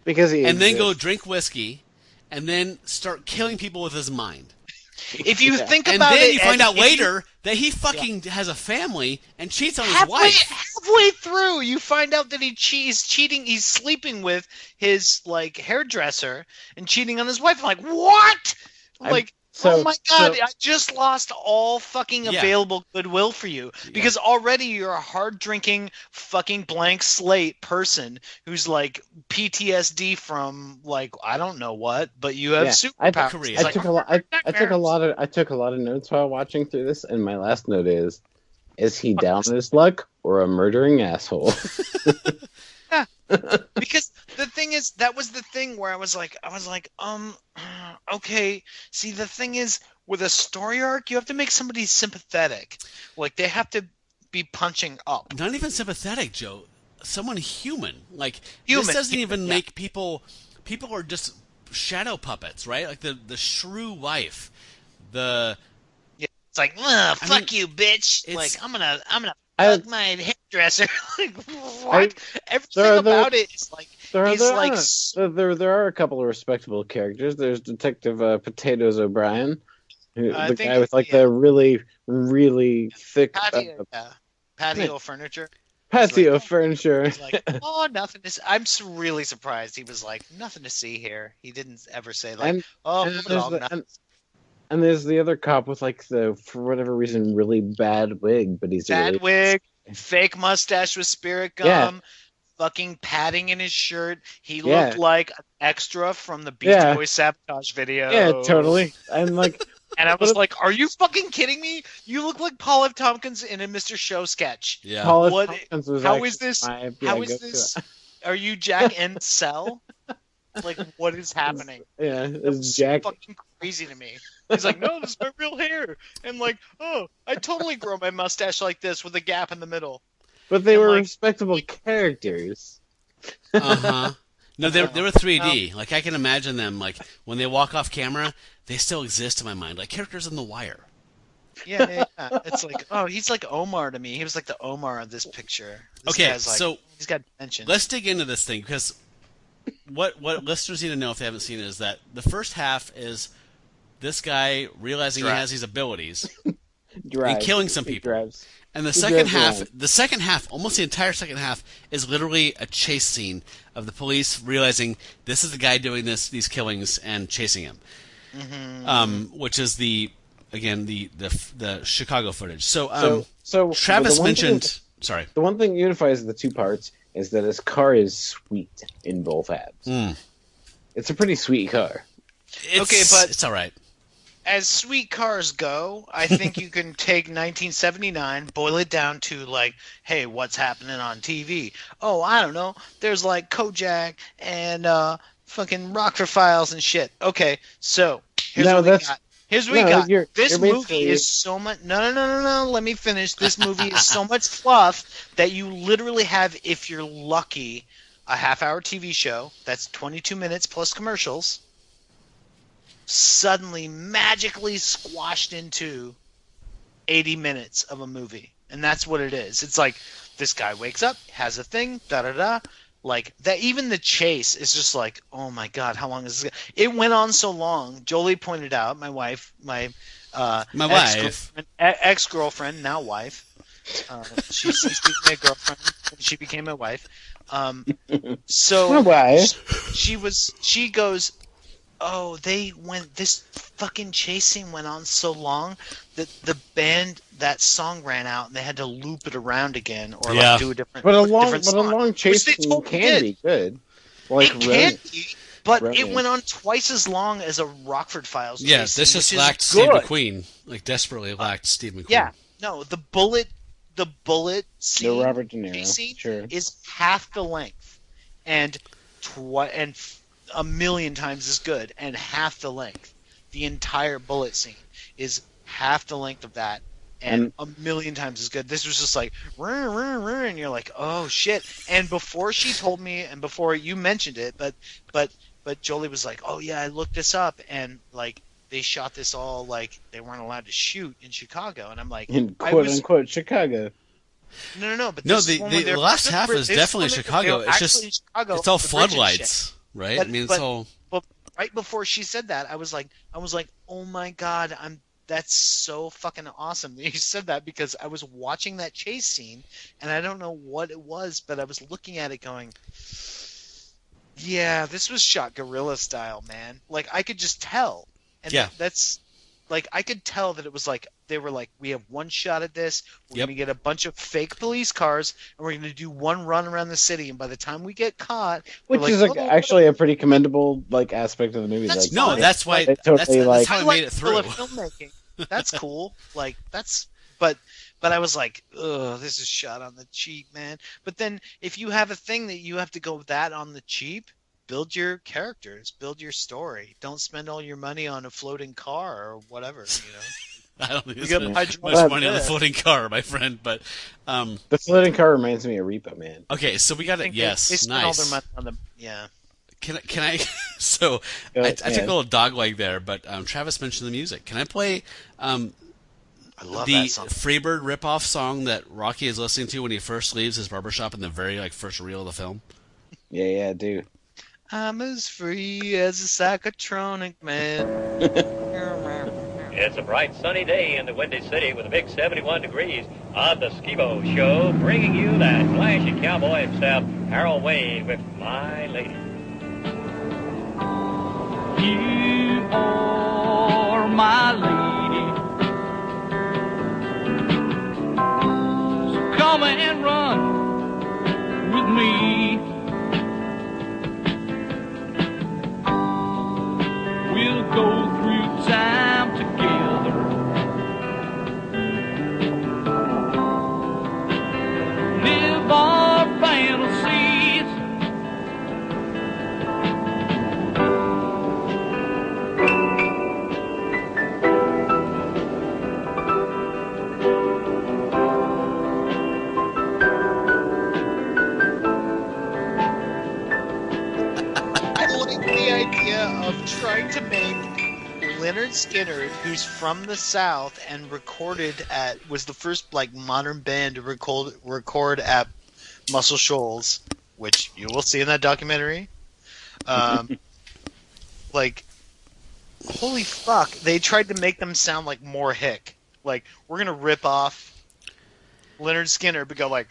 because then
go drink whiskey, and then start killing people with his mind.
If you think
And
about it,
then you find out
if you-
later that he fucking has a family and cheats on his wife.
halfway through, you find out that he's cheating. He's sleeping with his like hairdresser and cheating on his wife. I'm like, what? Oh my god! I just lost all fucking available goodwill for you because already you're a hard drinking fucking blank slate person who's like PTSD from like I don't know what, but you have superpowers.
I took a lot of notes while watching through this, and my last note is he down on his luck or a murdering asshole?
Because the thing is, that was the thing where I was like, okay. See, the thing is, with a story arc, you have to make somebody sympathetic. Like they have to be punching up.
Not even sympathetic, Joe. Someone human. Like
Human.
this doesn't even make people. People are just shadow puppets, right? Like the shrew wife.
It's like, fuck you, bitch. Like I'm gonna fuck my hairdresser. Like what? Everything about it is like
there are a couple of respectable characters. There's Detective Potatoes O'Brien, the guy with like the really really thick
patio furniture.
Patio furniture.
He's like, oh, nothing to see. I'm really surprised. He was like, nothing to see here. He didn't ever say like,
and there's the other cop with like for whatever reason, really bad wig, but he's
bad wig, fake mustache with spirit gum, fucking padding in his shirt. He looked like an extra from the Beach Boys Sabotage video.
Yeah, totally. I'm like,
and I was like, are you fucking kidding me? You look like Paul F. Tompkins in a Mr. Show sketch.
Yeah.
Paul F. Tompkins was
how is this? How is this? Are you Jack and Cell? Like, what is happening?
Yeah, it's Jack.
Fucking crazy to me. He's like, no, this is my real hair. And like, oh, I totally grow my mustache like this with a gap in the middle.
But they were respectable characters.
No, they were 3D. Like I can imagine them. Like when they walk off camera, they still exist in my mind, like characters in The Wire.
Yeah. It's like, oh, he's like Omar to me. He was like the Omar of this picture.
So
he's got dimension.
Let's dig into this thing because what listeners need to know if they haven't seen it is that the first half is this guy realizing he has these abilities and killing some people. And the second half, almost the entire second half, is literally a chase scene of the police realizing this is the guy doing these killings and chasing him. Mm-hmm. Which is the Chicago footage. So Travis mentioned. Sorry.
The one thing unifies the two parts is that his car is sweet in both halves. It's a pretty sweet car.
But
it's all right.
As sweet cars go, I think you can take 1979, boil it down to like, hey, what's happening on TV? Oh, I don't know. There's like Kojak and fucking Rockford Files and shit. Okay, so here's what we got. This movie is so much. No. Let me finish. This movie is so much fluff that you literally have, if you're lucky, a half-hour TV show that's 22 minutes plus commercials. Suddenly magically squashed into 80 minutes of a movie, and that's what it is. It's like this guy wakes up, has a thing, like that. Even the chase is just like, oh my god, how long is this? It went on so long. Jolie pointed out, my wife, my ex-girlfriend, now wife. She ceased being a girlfriend. She became a wife. So
my wife.
She goes, oh, this fucking chase scene went on so long that the band, that song ran out and they had to loop it around again or like do a different song.
A long chase scene can be good. Like
it can be, but it went on twice as long as a Rockford Files chase
scene. This just lacked Steve McQueen. Like desperately lacked Steve McQueen.
Yeah. No, the bullet scene,
the Robert De Niro
scene is half the length and a million times as good and half the length. The entire bullet scene is half the length of that and a million times as good. This was just like and you're like, oh shit. And before she told me and before you mentioned it, but Jolie was like, oh yeah, I looked this up and like they shot this all like they weren't allowed to shoot in Chicago, and I'm like,
in quote unquote Chicago.
No, but
the last half is definitely Chicago. It's just it's all floodlights. Right?
But right before she said that, I was like, oh my God, that's so fucking awesome that you said that, because I was watching that chase scene and I don't know what it was, but I was looking at it going, yeah, this was shot guerrilla style, man. Like, I could just tell. And
Yeah.
that's, like, I could tell that it was like, they were like, we have one shot at this, we're
Yep.
going to get a bunch of fake police cars, and we're going to do one run around the city, and by the time we get caught...
Which
we're
is
like,
actually a pretty commendable like aspect of the movie.
That's
Like,
No,
fine.
that's why.
They totally,
That's
like-
how
I
I
like
made it through.
guerrilla filmmaking. That's cool. Like, that's... But I was like, ugh, this is shot on the cheap, man. But then, if you have a thing that you have to go that on the cheap... Build your characters, build your story. Don't spend all your money on a floating car or whatever, you know.
I don't think
You
it's
got
much
hydraulic
money on the
lift.
floating car, my friend. But
the floating car reminds me of Repo Man.
okay, so we got
I
it.
think
Yes,
they spend
nice.
all their money on the
Can I? So
Go
I
ahead,
took a
man.
little dog leg there, but Travis mentioned the music. Can I play
I love
the
that song.
Freebird ripoff song that Rocky is listening to when he first leaves his barbershop in the very first reel of the film?
Yeah, I do.
I'm as free as a psychotronic man.
It's a bright sunny day in the Windy City with a big 71 degrees on the Skibo Show, bringing you that flashy cowboy himself, Harold Wade, with My Lady.
You are my lady. So come and run with me. We'll go through time together. Live our fantasies.
I like the idea of trying to make Leonard Skinner, who's from the South and was the first like modern band to record at Muscle Shoals, which you will see in that documentary. Like, holy fuck! They tried to make them sound like more hick. Like, we're gonna rip off Leonard Skinner, but go like,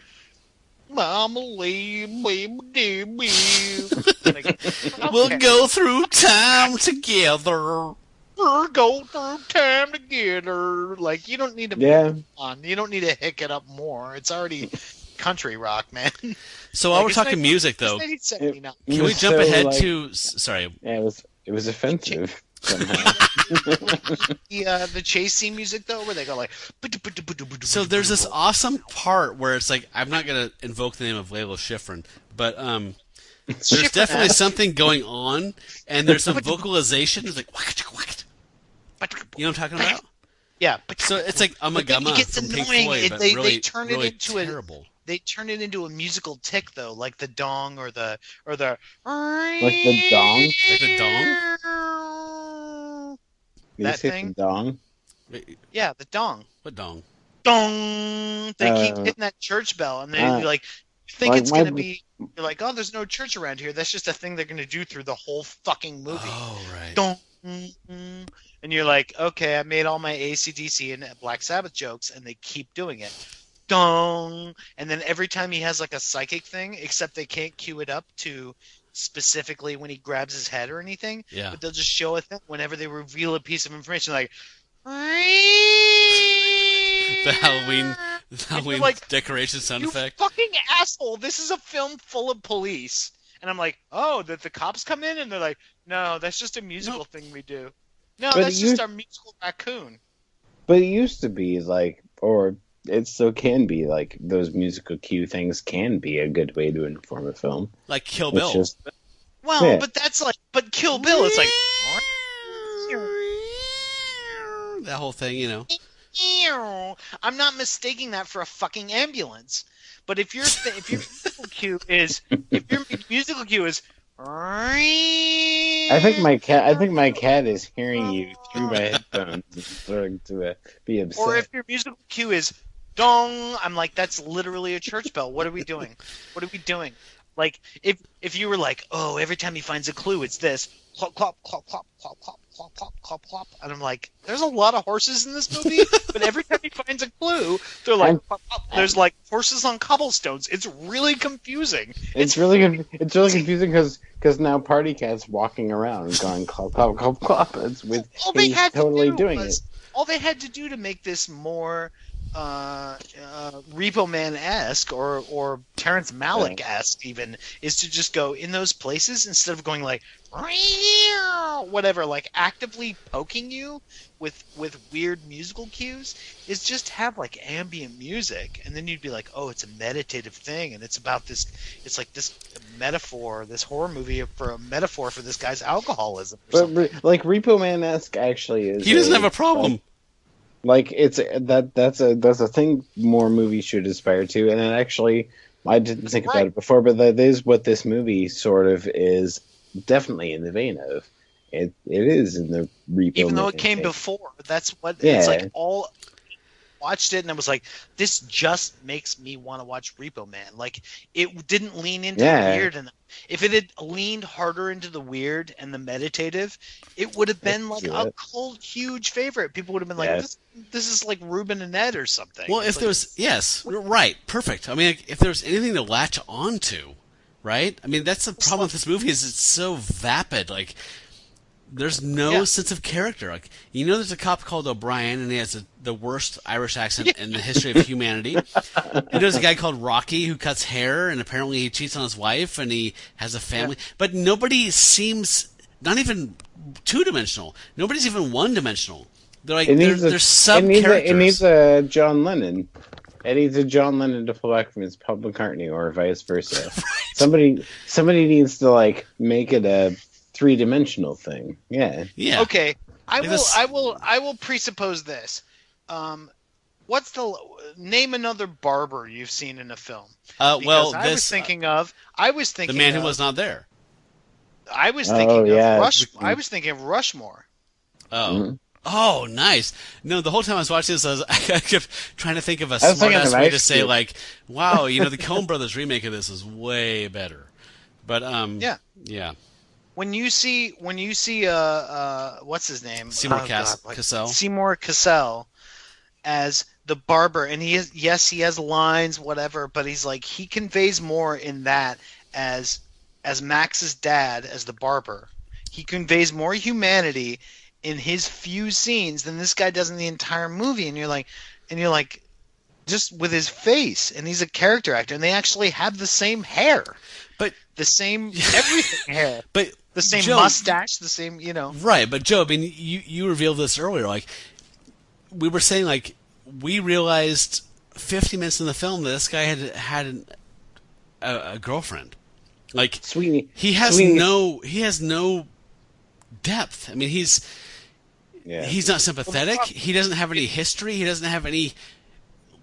"Mama, baby, baby." Like,
We'll
okay.
go through time together.
We'll go through time together. Like, you don't need to
Yeah.
you don't need to hick it up more. It's already country rock, man.
So while
Like,
we're
it's
talking
19-
music,
it's
though,
1979.
It
can we
was
jump
so,
ahead
like-
to? Sorry,
Yeah, it was offensive somehow.
The chase scene music though, where they go like.
so there's this awesome part where it's like I'm not gonna invoke the name of Layla Schifrin, but there's definitely something going on, and there's some vocalization. It's like you know what I'm talking about?
Yeah.
So it's like
But then
Amagama
it gets
from Pink
annoying.
Floyd, but
They
really,
turn it
really
into a-
terrible.
They turn it into a musical tick though, like the dong or the
Like the dong?
Like the dong?
You
That
say
thing?
the dong?
Wait,
Yeah, the dong.
what dong?
Dong. They keep hitting that church bell, and they like think
like
it's
my-
gonna be. You're like, oh, there's no church around here. That's just a thing they're gonna do through the whole fucking movie.
Oh right.
Dong. And you're like, okay, I made all my AC/DC and Black Sabbath jokes, and they keep doing it. Dong. And then every time he has like a psychic thing, except they can't cue it up to specifically when he grabs his head or anything.
Yeah.
But they'll just show a thing whenever they reveal a piece of information, like.
The Halloween
like,
decoration sound
You
effect.
fucking asshole! This is a film full of police, and I'm like, oh, that the cops come in, and they're like, no, that's just a musical thing we do. No,
But
that's just our musical raccoon.
But it used to be like, or it still can be like those musical cue things can be a good way to inform a film.
Like Kill
It's
Bill.
just
Well,
Yeah.
but that's like, but Kill Bill, it's like,
That whole thing, you know.
I'm not mistaking that for a fucking ambulance. But if your musical cue is
I think my cat is hearing you through my headphones and starting to be upset.
or if your musical cue is dong, I'm like, that's literally a church bell. What are we doing? What are we doing? Like, if you were like, oh, every time he finds a clue, it's this. Clop, clop, clop, clop, clop, clop, clop, clop, clop, clop. And I'm like, there's a lot of horses in this movie, but every time he finds a clue, they're like, clop, clop. There's like horses on cobblestones. It's really confusing.
It's really confusing because now Party Cat's walking around and going clop, clop, clop, clop. It's with he's totally doing it.
All they had to do to make this more Repo Man-esque or Terrence Malick-esque even is to just go in those places instead of going like whatever, like actively poking you with weird musical cues, is just have like ambient music, and then you'd be like, oh, it's a meditative thing, and it's about this, it's like this metaphor, this horror movie for a metaphor for this guy's alcoholism.
But like Repo Man-esque actually is.
He doesn't have a problem.
Like it's that's a thing more movies should aspire to, and it actually I didn't think about it before, but that is what this movie sort of is definitely in the vein of. It is in the Repo.
Even though it came before, that's what it's like. All watched it and I was like, this just makes me want to watch Repo Man. Like it didn't lean into the weird enough. If it had leaned harder into the weird and the meditative, it would have been like a cold, huge favorite. People would have been like, this is like Ruben and Ed or something.
Well, if there was, right, perfect. I mean, like, if there was anything to latch onto, right? I mean, that's the problem with this movie is it's so vapid. Like, there's no sense of character. Like, you know, there's a cop called O'Brien, and he has the worst Irish accent in the history of humanity. And there's a guy called Rocky who cuts hair, and apparently he cheats on his wife, and he has a family. But nobody seems, not even two-dimensional. Nobody's even one-dimensional. They're like, they're sub-characters.
It needs a John Lennon. It needs a John Lennon to pull back from his Paul McCartney, or vice versa. Right. Somebody needs to like make it a three-dimensional thing. Yeah.
Okay. I will presuppose this. What's the name another barber you've seen in a film? I was thinking of
The Man Who Was Not There.
I was thinking of I was thinking of Rushmore.
Oh. Mm-hmm. Oh, nice. No, the whole time I was watching this, I kept trying to think of a smart-ass way to say, like, wow, you know, the Coen Brothers remake of this is way better. But, yeah.
When you see what's his name?
Seymour Cassell.
Seymour Cassell as the barber, and he has lines, whatever, but he's like, he conveys more in that as Max's dad, as the barber. He conveys more humanity in his few scenes than this guy does in the entire movie, and you're like just with his face, and he's a character actor, and they actually have the same hair,
but
the same everything hair,
but
the same mustache, the same, you know. Right,
but Joe, I mean, you revealed this earlier. Like, we were saying, like, we realized 50 minutes in the film that this guy had a girlfriend. Like,
Sweeney.
He has no depth. I mean, he's not sympathetic. He doesn't have any history. He doesn't have any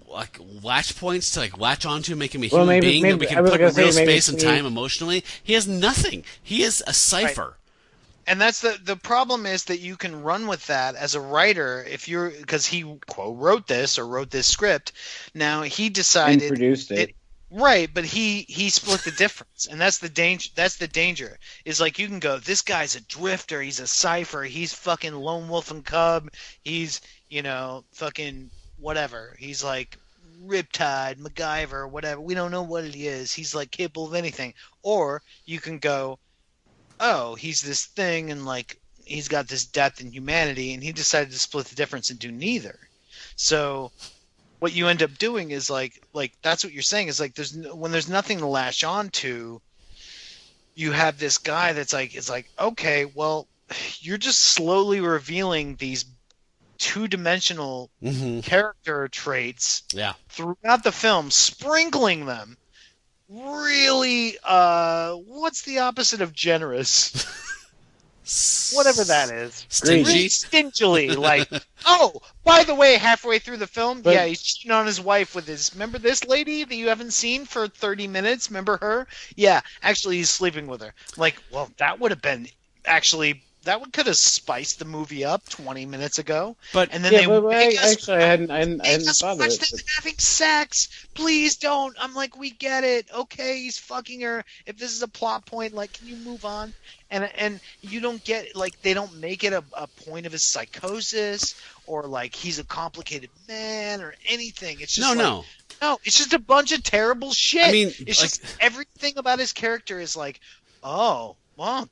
like latch points to like latch onto, make him a human being that we can put in real space and time emotionally. He has nothing. He is a cipher. Right.
And that's the problem is that you can run with that as a writer because he quote wrote this script. Now he decided
and produced it.
Right, but he split the difference, and that's the danger. That's the danger. Is like you can go, this guy's a drifter, he's a cipher, he's fucking lone wolf and cub, he's fucking whatever. He's like Riptide, MacGyver, whatever. We don't know what he is. He's like capable of anything. Or you can go, oh, he's this thing, and like he's got this depth and humanity, and he decided to split the difference and do neither. So what you end up doing is like that's what you're saying is like when there's nothing to latch on to, you have this guy that's like, it's like, okay, well, you're just slowly revealing these two-dimensional character traits throughout the film, sprinkling them really what's the opposite of generous? Whatever that is. Stingily. Like, oh, by the way, halfway through the film, he's cheating on his wife with remember this lady that you haven't seen for 30 minutes? Remember her? Yeah, actually he's sleeping with her. Like, well, that would have been actually could have spiced the movie up 20 minutes ago.
But
and then
yeah,
they
but
make us,
actually, I hadn't
make us
thought of
watch
it.
them having sex. Please don't. I'm like, we get it. Okay, he's fucking her. If this is a plot point, like, can you move on? And you don't get, like, they don't make it a point of his psychosis or like he's a complicated man or anything. It's just
no.
No, it's just a bunch of terrible shit.
I mean,
it's just everything about his character is like, oh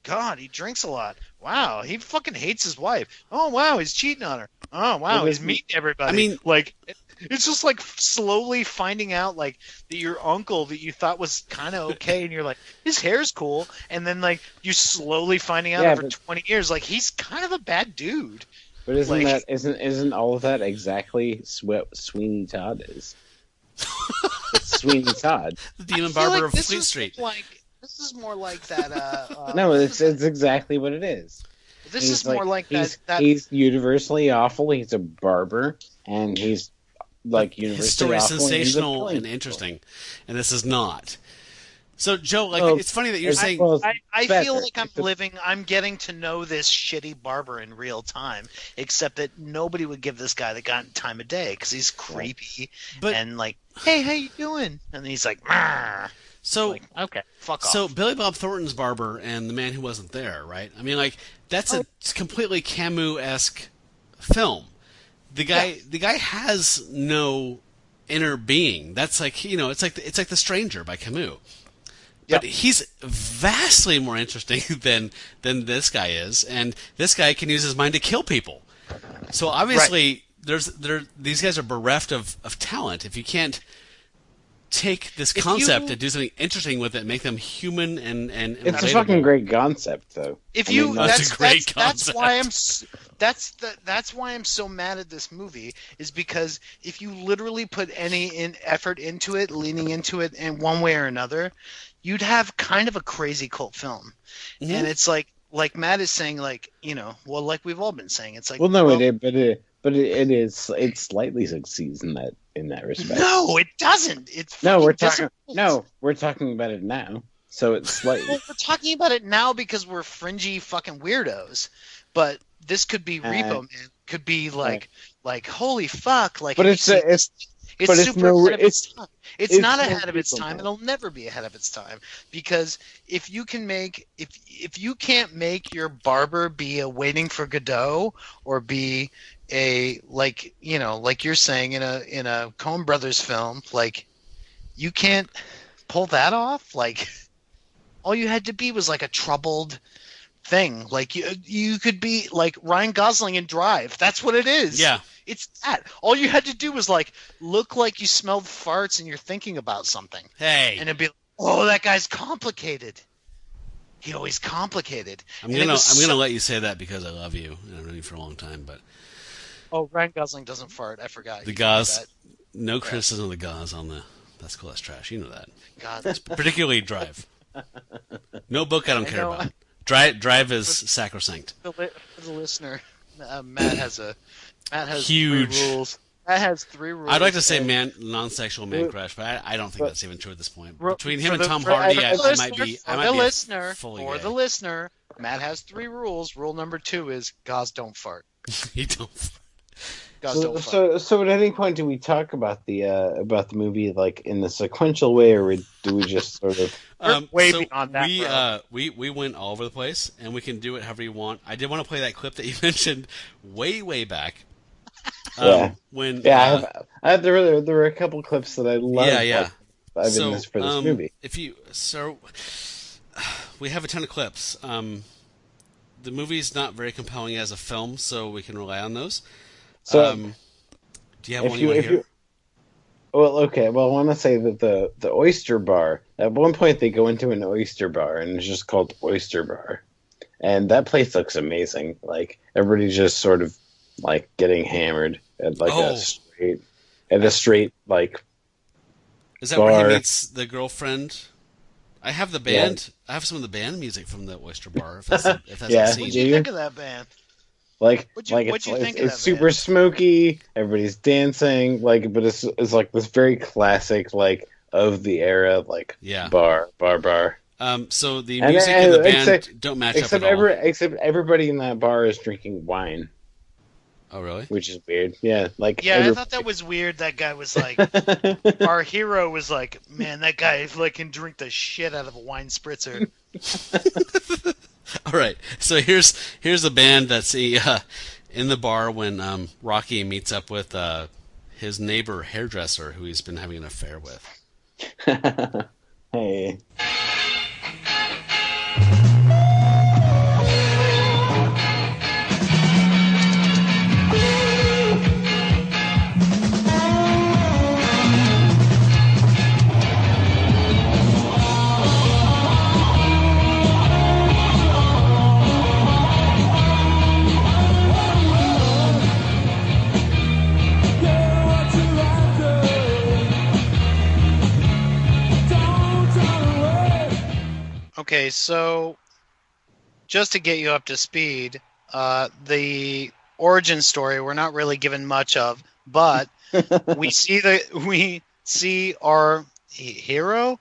God, he drinks a lot. Wow, he fucking hates his wife. Oh wow, he's cheating on her. Oh wow, he's mean to everybody.
I mean,
like, it's just like slowly finding out like that your uncle that you thought was kind of okay, and you're like, his hair's cool, and then like you slowly finding out over 20 years, like he's kind of a bad dude.
But isn't all of that exactly what Sweeney Todd is? It's Sweeney Todd,
the demon barber of Fleet Street.
This is more like that.
No, it's exactly what it is.
This is more like that.
He's universally awful. He's a barber, and he's like universally
his story is
awful.
sensational and interesting, and this is not. So, Joe, like, it's funny that you're saying.
I feel like I'm getting to know this shitty barber in real time, except that nobody would give this guy the time of day because he's creepy and like, hey, how you doing? And he's like, Marr.
So,
like, okay, fuck off.
So, Billy Bob Thornton's barber and The Man Who Wasn't There, right? I mean, like, that's a completely Camus-esque film. The guy has no inner being. That's like, it's like The Stranger by Camus. But he's vastly more interesting than this guy is, and this guy can use his mind to kill people. So obviously, these guys are bereft of talent. If you can't take this concept and do something interesting with it, and make them human and
it's a fucking great concept, though.
That's a great concept.
That's why I'm so mad at this movie, is because if you literally put any effort into it, leaning into it in one way or another, you'd have kind of a crazy cult film. Mm-hmm. And it's like Matt is saying, like, like we've all been saying, it's like,
it slightly succeeds in that respect.
No, it doesn't.
We're talking about it now. So it's slightly.
Well, we're talking about it now because we're fringy fucking weirdos. But this could be Repo Man. Could be like holy fuck. Like,
but it's super ahead of its time.
It's not ahead of its time. It'll never be ahead of its time, because if you can't make your barber be a Waiting for Godot or be a like you're saying in a Coen Brothers film, like, you can't pull that off. Like, all you had to be was like a troubled thing. Like, you could be like Ryan Gosling in Drive. That's what it is.
Yeah.
It's that. All you had to do was like look like you smelled farts and you're thinking about something.
Hey.
And it'd be like, oh, that guy's complicated. He always complicated.
I'm gonna let you say that because I love you. I've known you for a long time, but.
Oh, Ryan Gosling doesn't fart. I forgot.
The gauze. No criticism of the gauze on the. That's cool. That's trash. You know that.
God.
Particularly Drive. No book I don't care about. Drive is sacrosanct.
For the listener, Matt has
huge
3 rules. Matt has 3 rules.
I'd like to say non-sexual man crush, but I don't think that's even true at this point. Between him and Tom Hardy, I might be fully gay.
The listener, Matt has 3 rules. Rule number 2 is gauze don't fart.
He don't.
So at any point do we talk about the movie like in the sequential way, or do we just sort of
beyond that?
We went all over the place, and we can do it however you want. I did want to play that clip that you mentioned way back.
There were a couple clips that I loved.
Yeah.
I've been for this movie.
We have a ton of clips. The movie's not very compelling as a film, so we can rely on those.
So,
do you have one you want to hear?
Well, okay. Well, I want to say that the Oyster Bar, at one point they go into an oyster bar, and it's just called Oyster Bar. And that place looks amazing. Like, everybody's just sort of, like, getting hammered at, like, a straight, like,
is that
bar.
Where he meets the girlfriend? I have the band. Yeah. I have some of the band music from the Oyster Bar, if that's a scene.
What'd you think of that band?
It's super smoky. Everybody's dancing, but it's like this very classic, like, of the era, like, bar.
So the music and the band don't match up at all.
Except everybody in that bar is drinking wine.
Oh, really?
Which is weird. Yeah, like
I thought that was weird. That guy was like, our hero was like, man, that guy can drink the shit out of a wine spritzer.
All right, so here's a band that's in the bar when Rocky meets up with his neighbor hairdresser who he's been having an affair with.
Hey.
Okay, so just to get you up to speed, the origin story we're not really given much of, but we see our hero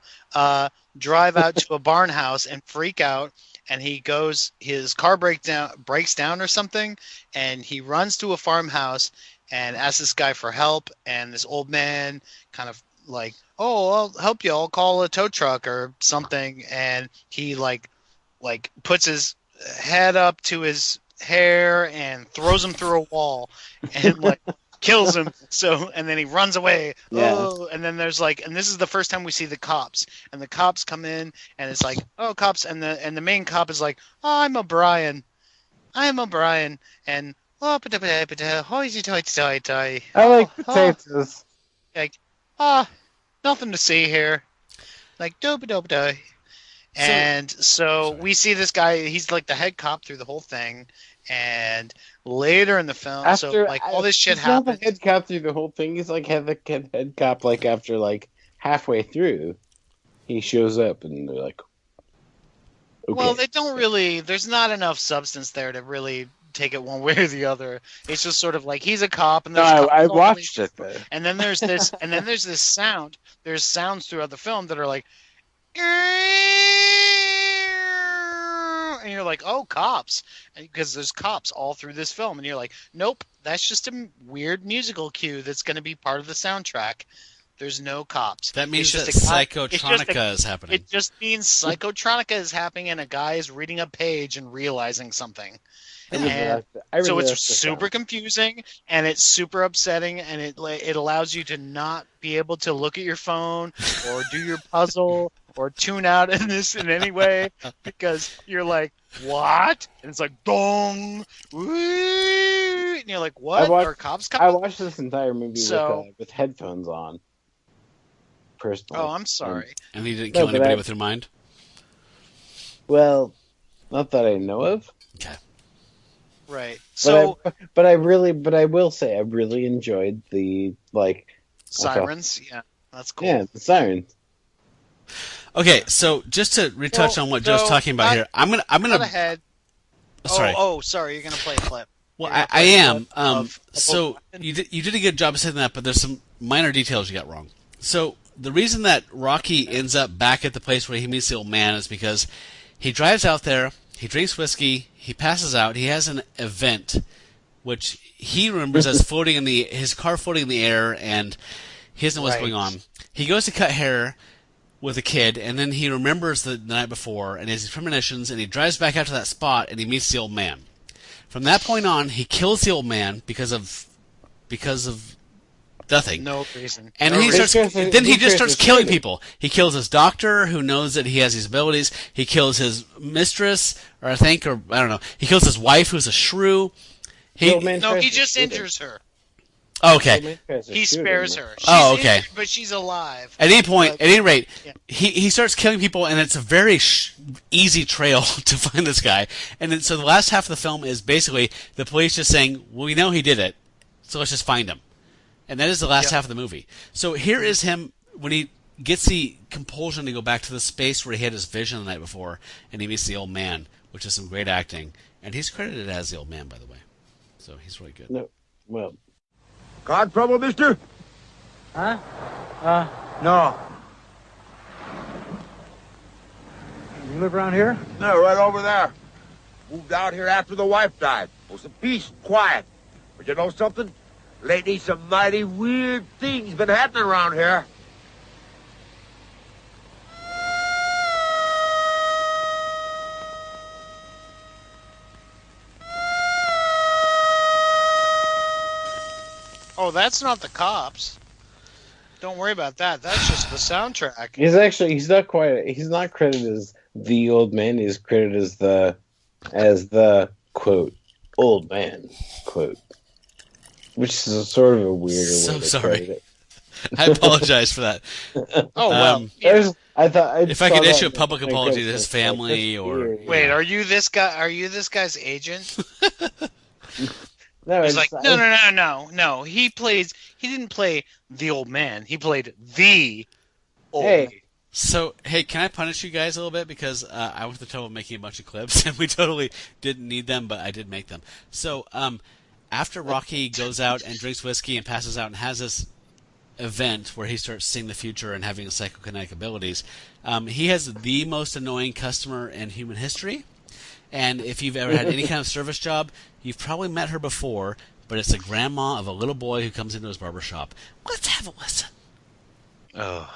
drive out to a barn house and freak out, and his car breaks down or something, and he runs to a farmhouse and asks this guy for help, and this old man kind of like, oh, I'll help you. I'll call a tow truck or something. And he like puts his head up to his hair and throws him through a wall and like kills him. So, and then he runs away. Yeah. Oh, and then there's and this is the first time we see the cops, and the cops come in and it's like, oh, cops. And the main cop is like, oh, I'm O'Brien. And oh, hoity-toity-toity.
I like potatoes.
Like, nothing to see here. Like, dope-a-dope-doy. And so we see this guy, he's like the head cop through the whole thing. And later in the film, all this shit happens.
He's not the head cop through the whole thing. He's like the head cop after halfway through. He shows up and they're like, okay.
Well, they don't really, there's not enough substance there to really take it one way or the other. It's just sort of like he's a cop, and there's
I watched it though.
And then there's this, and then there's this sound. There's sounds throughout the film that are like, and you're like, oh, cops, because there's cops all through this film, and you're like, nope, that's just a weird musical cue that's going to be part of the soundtrack. There's no cops.
That means that Psychotronica is happening.
It just means Psychotronica is happening, and a guy is reading a page and realizing something. So it's super confusing, and it's super upsetting, and it allows you to not be able to look at your phone or do your puzzle or tune out in any way, because you're like, what? And it's like, dong, woo, and you're like, what? Are cops coming?
I watched this entire movie with headphones on. Personally.
Oh, I'm sorry.
And you didn't kill anybody with your mind?
Well, not that I know of.
Okay.
Right.
But I will say I really enjoyed the
sirens. Yeah, that's cool.
Yeah, the sirens.
Okay, so just to retouch on what Joe's talking about here, I'm gonna.
Ahead.
Sorry.
Sorry. You're gonna play a clip.
Well, I am. So you did a good job of saying that, but there's some minor details you got wrong. So the reason that Rocky ends up back at the place where he meets the old man is because he drives out there. He drinks whiskey. He passes out. He has an event, which he remembers as his car floating in the air, and he doesn't know what's going on. He goes to cut hair with a kid, and then he remembers the night before, and he has his premonitions, and he drives back out to that spot, and he meets the old man. From that point on, he kills the old man because of nothing.
No reason.
And then he just starts killing people. He kills his doctor, who knows that he has these abilities. He kills his mistress, or I don't know. He kills his wife, who's a shrew. He
just injures her.
Okay.
He spares her. She's
okay.
Injured, but she's alive.
At any rate, he starts killing people, and it's a very easy trail to find this guy. And then, so the last half of the film is basically the police just saying, well, we know he did it, so let's just find him. And that is the last half of the movie. So here is him when he gets the compulsion to go back to the space where he had his vision the night before, and he meets the old man, which is some great acting. And he's credited as the old man, by the way. So he's really good.
No, well.
Got trouble, mister?
Huh? No.
You live around here?
No, right over there. Moved out here after the wife died. It was some peace and quiet. But you know something? Lately, some mighty weird things been happening around here.
Oh, that's not the cops. Don't worry about that. That's just the soundtrack.
He's not credited as the old man. He's credited as the quote old man quote, which is a sort of a weirder way to
sorry.
credit it.
I apologize for that.
Oh well.
I thought
if I could issue a public apology to his family, or
Wait, are you this guy? Are you this guy's agent?
No,
He's like, no. He didn't play the old man. He played the old.
Hey.
So, hey, can I punish you guys a little bit? Because I went to the trouble of making a bunch of clips, and we totally didn't need them, but I did make them. So, after Rocky goes out and drinks whiskey and passes out and has this event where he starts seeing the future and having psychokinetic abilities, he has the most annoying customer in human history. And if you've ever had any kind of service job, you've probably met her before, but it's the grandma of a little boy who comes into his barbershop. Let's have a listen.
Oh.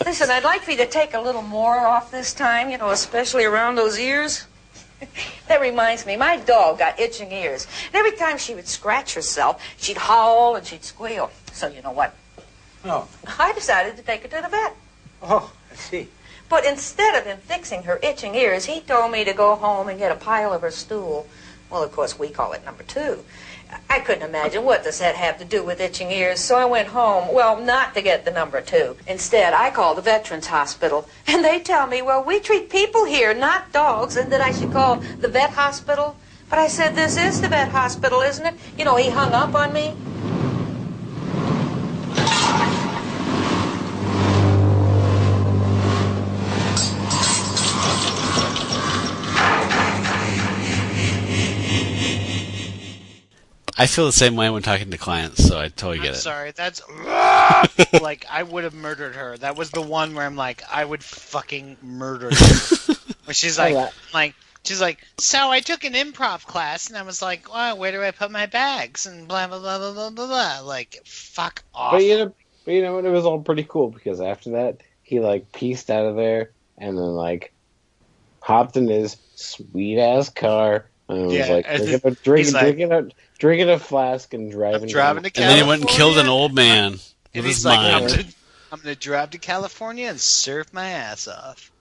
Listen, I'd like for you to take a little more off this time, especially around those ears. That reminds me, my dog got itching ears. And every time she would scratch herself, she'd howl and she'd squeal. So you know what?
Oh.
I decided to take her to the vet.
Oh, I see.
But instead of him fixing her itching ears, he told me to go home and get a pile of her stool. Well, of course, we call it number 2. I couldn't imagine what does that have to do with itching ears, so I went home, well, not to get the number 2. Instead, I called the Veterans Hospital, and they tell me, well, we treat people here, not dogs, and that I should call the vet hospital. But I said, this is the vet hospital, isn't it? He hung up on me.
I feel the same way when talking to clients, so I totally get it.
Sorry, that's like I would have murdered her. That was the one where I'm like, I would fucking murder her. Where she's like, so I took an improv class, and I was like, well, where do I put my bags? And blah blah blah blah blah blah blah. Like, fuck off.
But you know what? It was all pretty cool because after that, he pieced out of there and then hopped in his sweet ass car and was drinking a flask and driving.
To California.
And then he went and killed an old man with his mind.
I'm gonna drive to California and surf my ass off.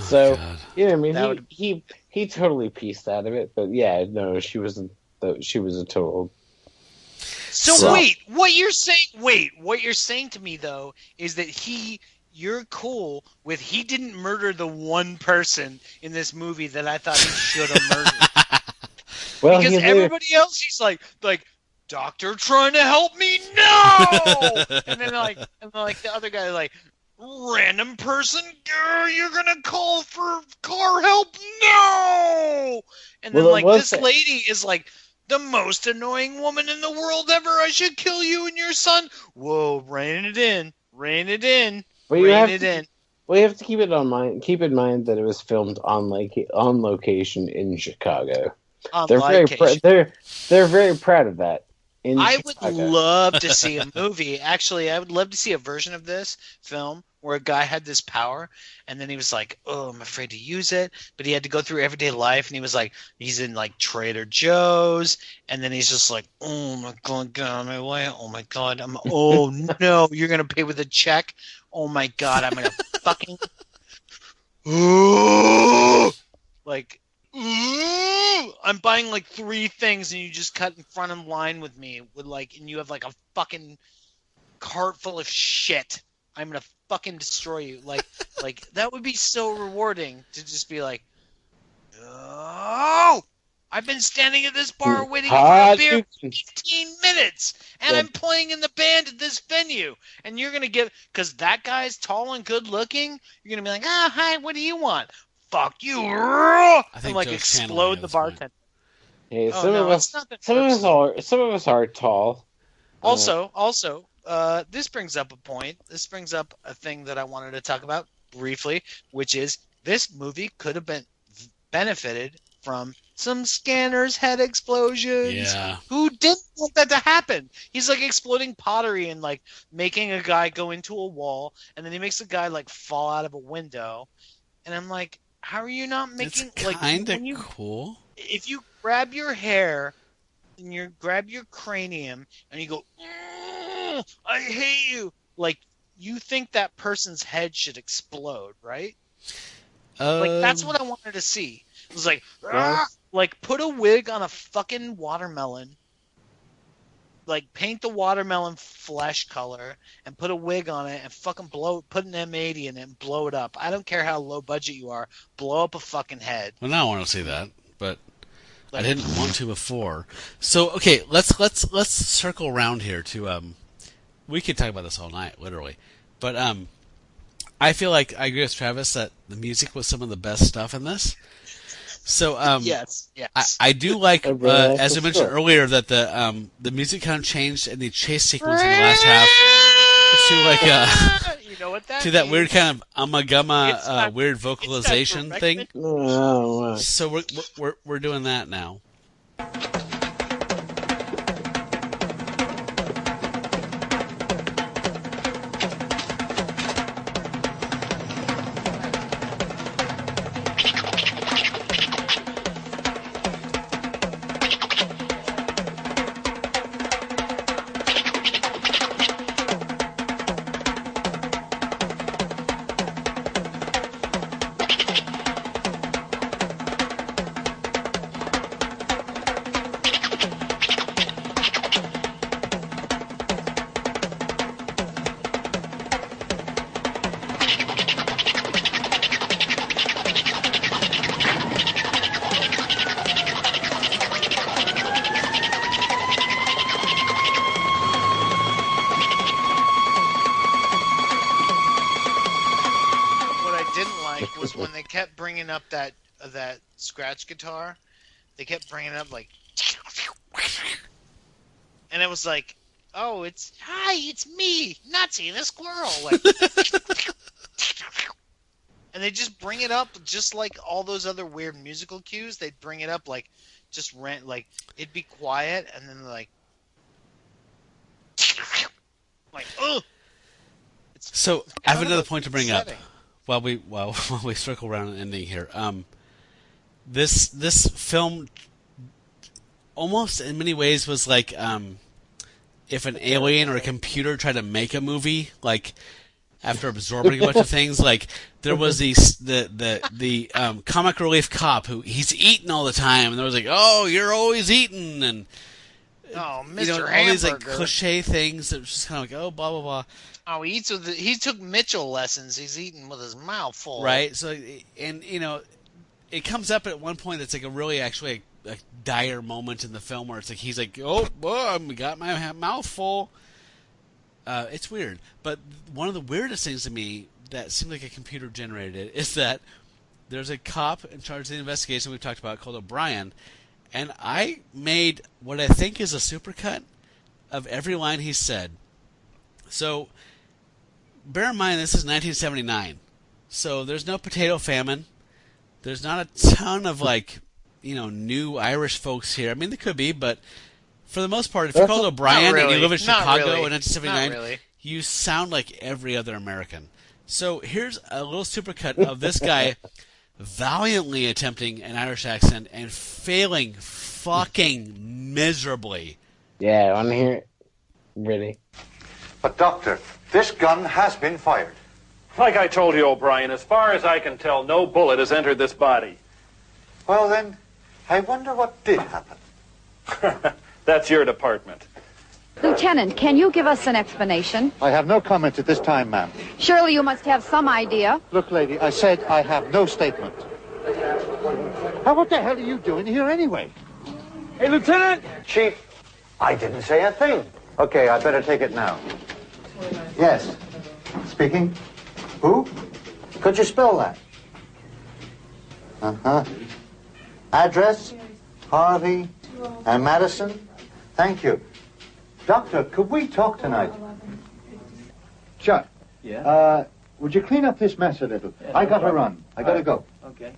So he totally pieced out of it, but yeah, no, she was a total.
So wait, what you're saying to me though is that you're cool with he didn't murder the one person in this movie that I thought he should have murdered.
Well,
because everybody else, he's like, doctor trying to help me, no! and then the other guy, random person, you're gonna call for car help, no! And then this lady is the most annoying woman in the world ever. I should kill you and your son. Whoa, rein it in.
Well, you have to keep in mind that it was filmed on location in Chicago. They're very proud of that.
I would love to see a movie. Actually, I would love to see a version of this film where a guy had this power, and then he was like, "Oh, I'm afraid to use it," but he had to go through everyday life, and he was he's in Trader Joe's, and then he's just like, "Oh my God, get out of my way! Oh my God, oh no, you're gonna pay with a check! Oh my God, I'm gonna fucking I'm buying 3 things, and you just cut in front of line with me with and you have a fucking cart full of shit. I'm gonna fucking destroy you. That would be so rewarding to just be oh, I've been standing at this bar waiting for a beer for 15 minutes, and I'm playing in the band at this venue, and you're gonna because that guy's tall and good looking, you're gonna be hi, what do you want? Fuck you! And explode the bartender.
Hey, some of us are tall.
Also, this brings up a point. This brings up a thing that I wanted to talk about. briefly, which is this movie could have been benefited from some scanners head explosions.
Yeah.
Who didn't want that to happen? He's like exploding pottery and like making a guy go into a wall, and then he makes a guy like fall out of a window. And I'm like, how are you not making
It's
like
kind of
when you,
cool.
if you grab your hair and you grab your cranium and you go, I hate you, like you think that person's head should explode, right? Like that's what I wanted to see. It was like, like put a wig on a fucking watermelon, like paint the watermelon flesh color and put a wig on it and fucking put an M80 in it and blow it up. I don't care how low budget you are, blow up a fucking head.
Well, now I want to see that, but I didn't want to before. So okay, let's circle around here to we could talk about this all night, literally, but I feel like I agree with Travis that the music was some of the best stuff in this. So
yes.
I do like as I mentioned earlier that the music kind of changed in the chase sequence in the last half to like
you know what that
to that
means?
weird kind of amagama weird vocalization thing. So we're doing that now.
Up that scratch guitar, they kept bringing up like, and it was like, oh, it's me, Nazi the squirrel, like, and they just bring it up just like all those other weird musical cues. They'd bring it up like just like it'd be quiet, and then like, oh.
So I have another point to bring up. While we circle around an ending here, this film almost in many ways was like if an alien or a computer tried to make a movie, like after absorbing a bunch of things. Like there was the comic relief cop who he's eating all the time, and there was like, oh, you're always eating, and
Mr.
all these like cliche things that was just kind of like, oh, blah blah blah.
Oh, he took Mitchell lessons. He's eating with his mouth full.
Right. So, and it comes up at one point that's like a really actually a dire moment in the film where it's like he's like, oh, I got my mouth full. It's weird, but one of the weirdest things to me that seemed like a computer generated it is that there's a cop in charge of the investigation we've talked about called O'Brien, and I made what I think is a supercut of every line he said. So bear in mind, this is 1979, so there's no potato famine. There's not a ton of new Irish folks here. I mean, there could be, but for the most part, if you're called O'Brien and you live in Chicago in 1979, you sound like every other American. So here's a little supercut of this guy valiantly attempting an Irish accent and failing fucking miserably.
Yeah, I want to hear it. Really.
But, Doctor, this gun has been fired.
Like I told you, O'Brien, as far as I can tell, no bullet has entered this body.
Well, then, I wonder what did happen.
That's your department.
Lieutenant, can you give us an explanation?
I have no comment at this time, ma'am.
Surely you must have some idea.
Look, lady, I said I have no statement. Now, what the hell are you doing here anyway?
Hey, Lieutenant!
Chief, I didn't say a thing. Okay, I better take it now. Yes. Speaking. Who? Could you spell that? Uh-huh. Address? Harvey and Madison? Thank you. Doctor, could we talk tonight? Chuck.
Yeah?
would you clean up this mess a little?
Yes,
I got to
no
run. I got to go.
Okay.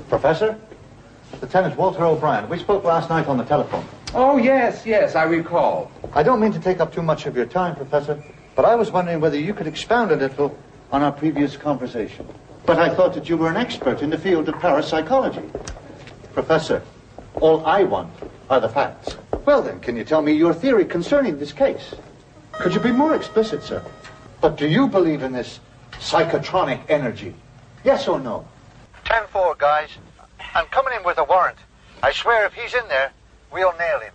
Professor? Lieutenant Walter O'Brien. We spoke last night on the telephone.
Oh, yes, I recall.
I don't mean to take up too much of your time, Professor, but I was wondering whether you could expound a little on our previous conversation. But I thought that you were an expert in the field of parapsychology. Professor, all I want are the facts. Well then, can you tell me your theory concerning this case? Could you be more explicit, sir? But do you believe in this psychotronic energy? Yes or no? 10-4, guys. I'm coming in with a warrant. I swear if he's in there, we'll nail him.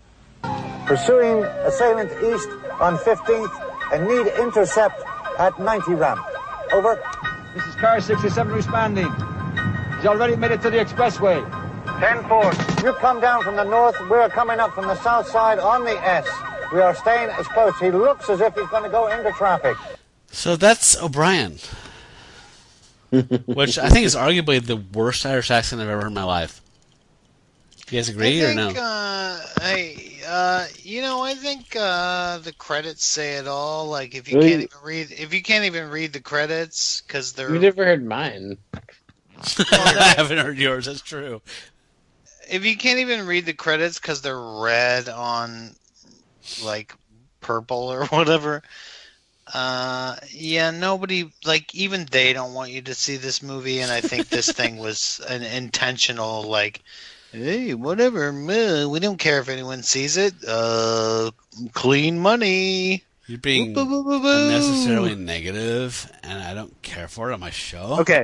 Pursuing assailant east on 15th and need intercept at 90 ramp. Over.
This is car 67 responding. He's already made it to the expressway.
10-4. You come down from the north. We're coming up from the south side on the S. We are staying as close. He looks as if he's going to go into traffic.
So that's O'Brien, which I think is arguably the worst Irish accent I've ever heard in my life. You guys agree or no?
I think the credits say it all. Like if you
Really?
can't even read the credits because they're.
You never heard mine.
I haven't heard yours. That's true.
If you can't even read the credits because they're red on, like, purple or whatever. Nobody, like, even they don't want you to see this movie, and I think this thing was an intentional, like, hey, whatever, we don't care if anyone sees it, clean money.
You're being unnecessarily negative, and I don't care for it on my show.
Okay.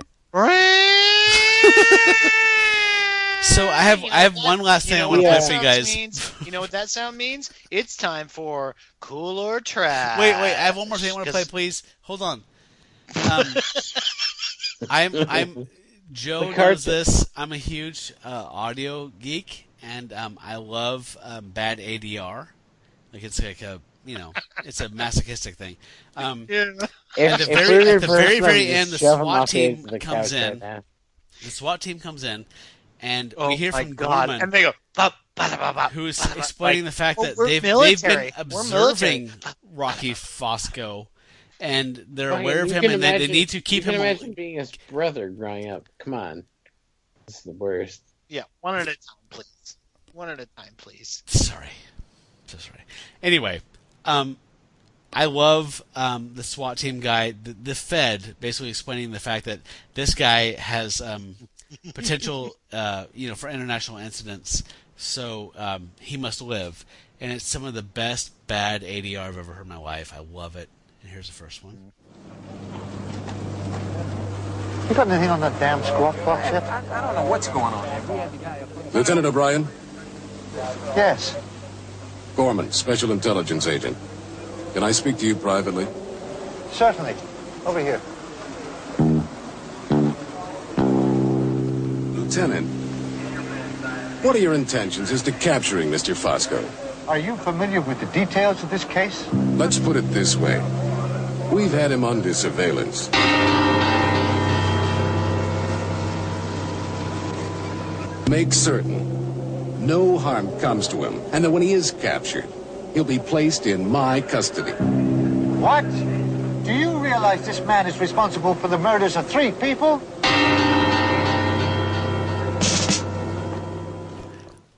So I have one last thing I want to play for you guys.
You know what that sound means? It's time for Cool or Trash.
Wait, I have one more thing I want to play, please. Hold on. I'm Joe knows this. I'm a huge audio geek, and I love bad ADR. Like it's like a it's a masochistic thing. At the very end, the SWAT team comes in. The SWAT team comes in. And we hear from Gorman,
and they go,
who's explaining the fact that they've been observing Rocky Fosco, and they're aware of him, and they need to keep him.
Imagine being his brother growing up. Come on, this is the worst.
Yeah, one at a time, please. One at a time, please.
Sorry, so sorry. Anyway, I love the SWAT team guy, the Fed, basically explaining the fact that this guy has potential, for international incidents, so he must live. And it's some of the best bad ADR I've ever heard in my life. I love it. And here's the first one.
You got anything on that damn squawk box yet?
I don't know what's going on here.
Lieutenant O'Brien?
Yes.
Gorman, Special Intelligence Agent. Can I speak to you privately?
Certainly. Over here.
Lieutenant, what are your intentions as to capturing Mr. Fosco?
Are you familiar with the details of this case?
Let's put it this way. We've had him under surveillance. Make certain no harm comes to him, and that when he is captured, he'll be placed in my custody.
What? Do you realize this man is responsible for the murders of 3 people?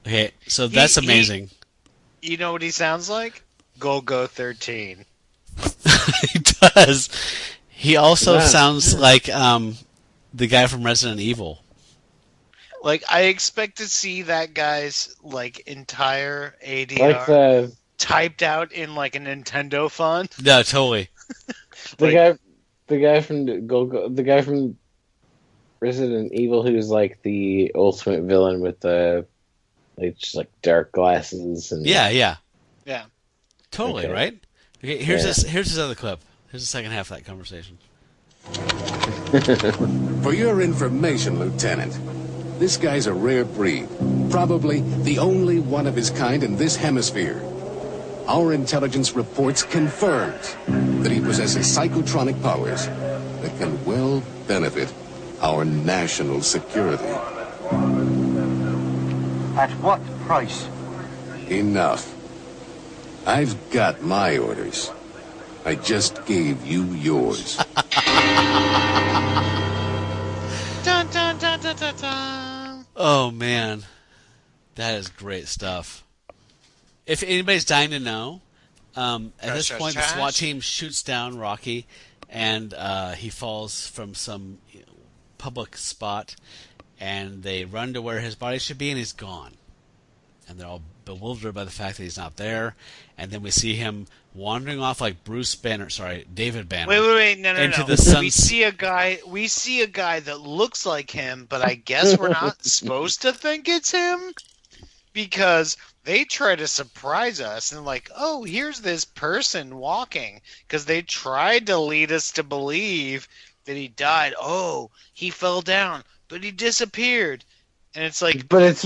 Okay, so that's amazing.
You know what he sounds like? Go 13.
He does. He also sounds like the guy from Resident Evil.
Like, I expect to see that guy's, entire ADR typed out in, a Nintendo font.
No, totally.
The guy from Resident Evil, who's the ultimate villain with the dark glasses and
Yeah.
Totally,
Okay.
right? Okay, here's this other clip. Here's the second half of that conversation.
For your information, Lieutenant, this guy's a rare breed. Probably the only one of his kind in this hemisphere. Our intelligence reports confirms that he possesses psychotronic powers that can well benefit our national security.
At what price?
Enough. I've got my orders. I just gave you yours.
Dun, dun, dun, dun, dun, dun.
Oh man, that is great stuff. If anybody's dying to know, at this point the SWAT team shoots down Rocky, and he falls from some public spot, and they run to where his body should be, and he's gone. And they're all bewildered by the fact that he's not there. And then we see him wandering off like David Banner.
Wait, no.
Into the sun.
We see a guy that looks like him, but I guess we're not supposed to think it's him because they try to surprise us and like, oh, here's this person walking, because they tried to lead us to believe that he died. Oh, he fell down, but he disappeared. And it's like,
but it's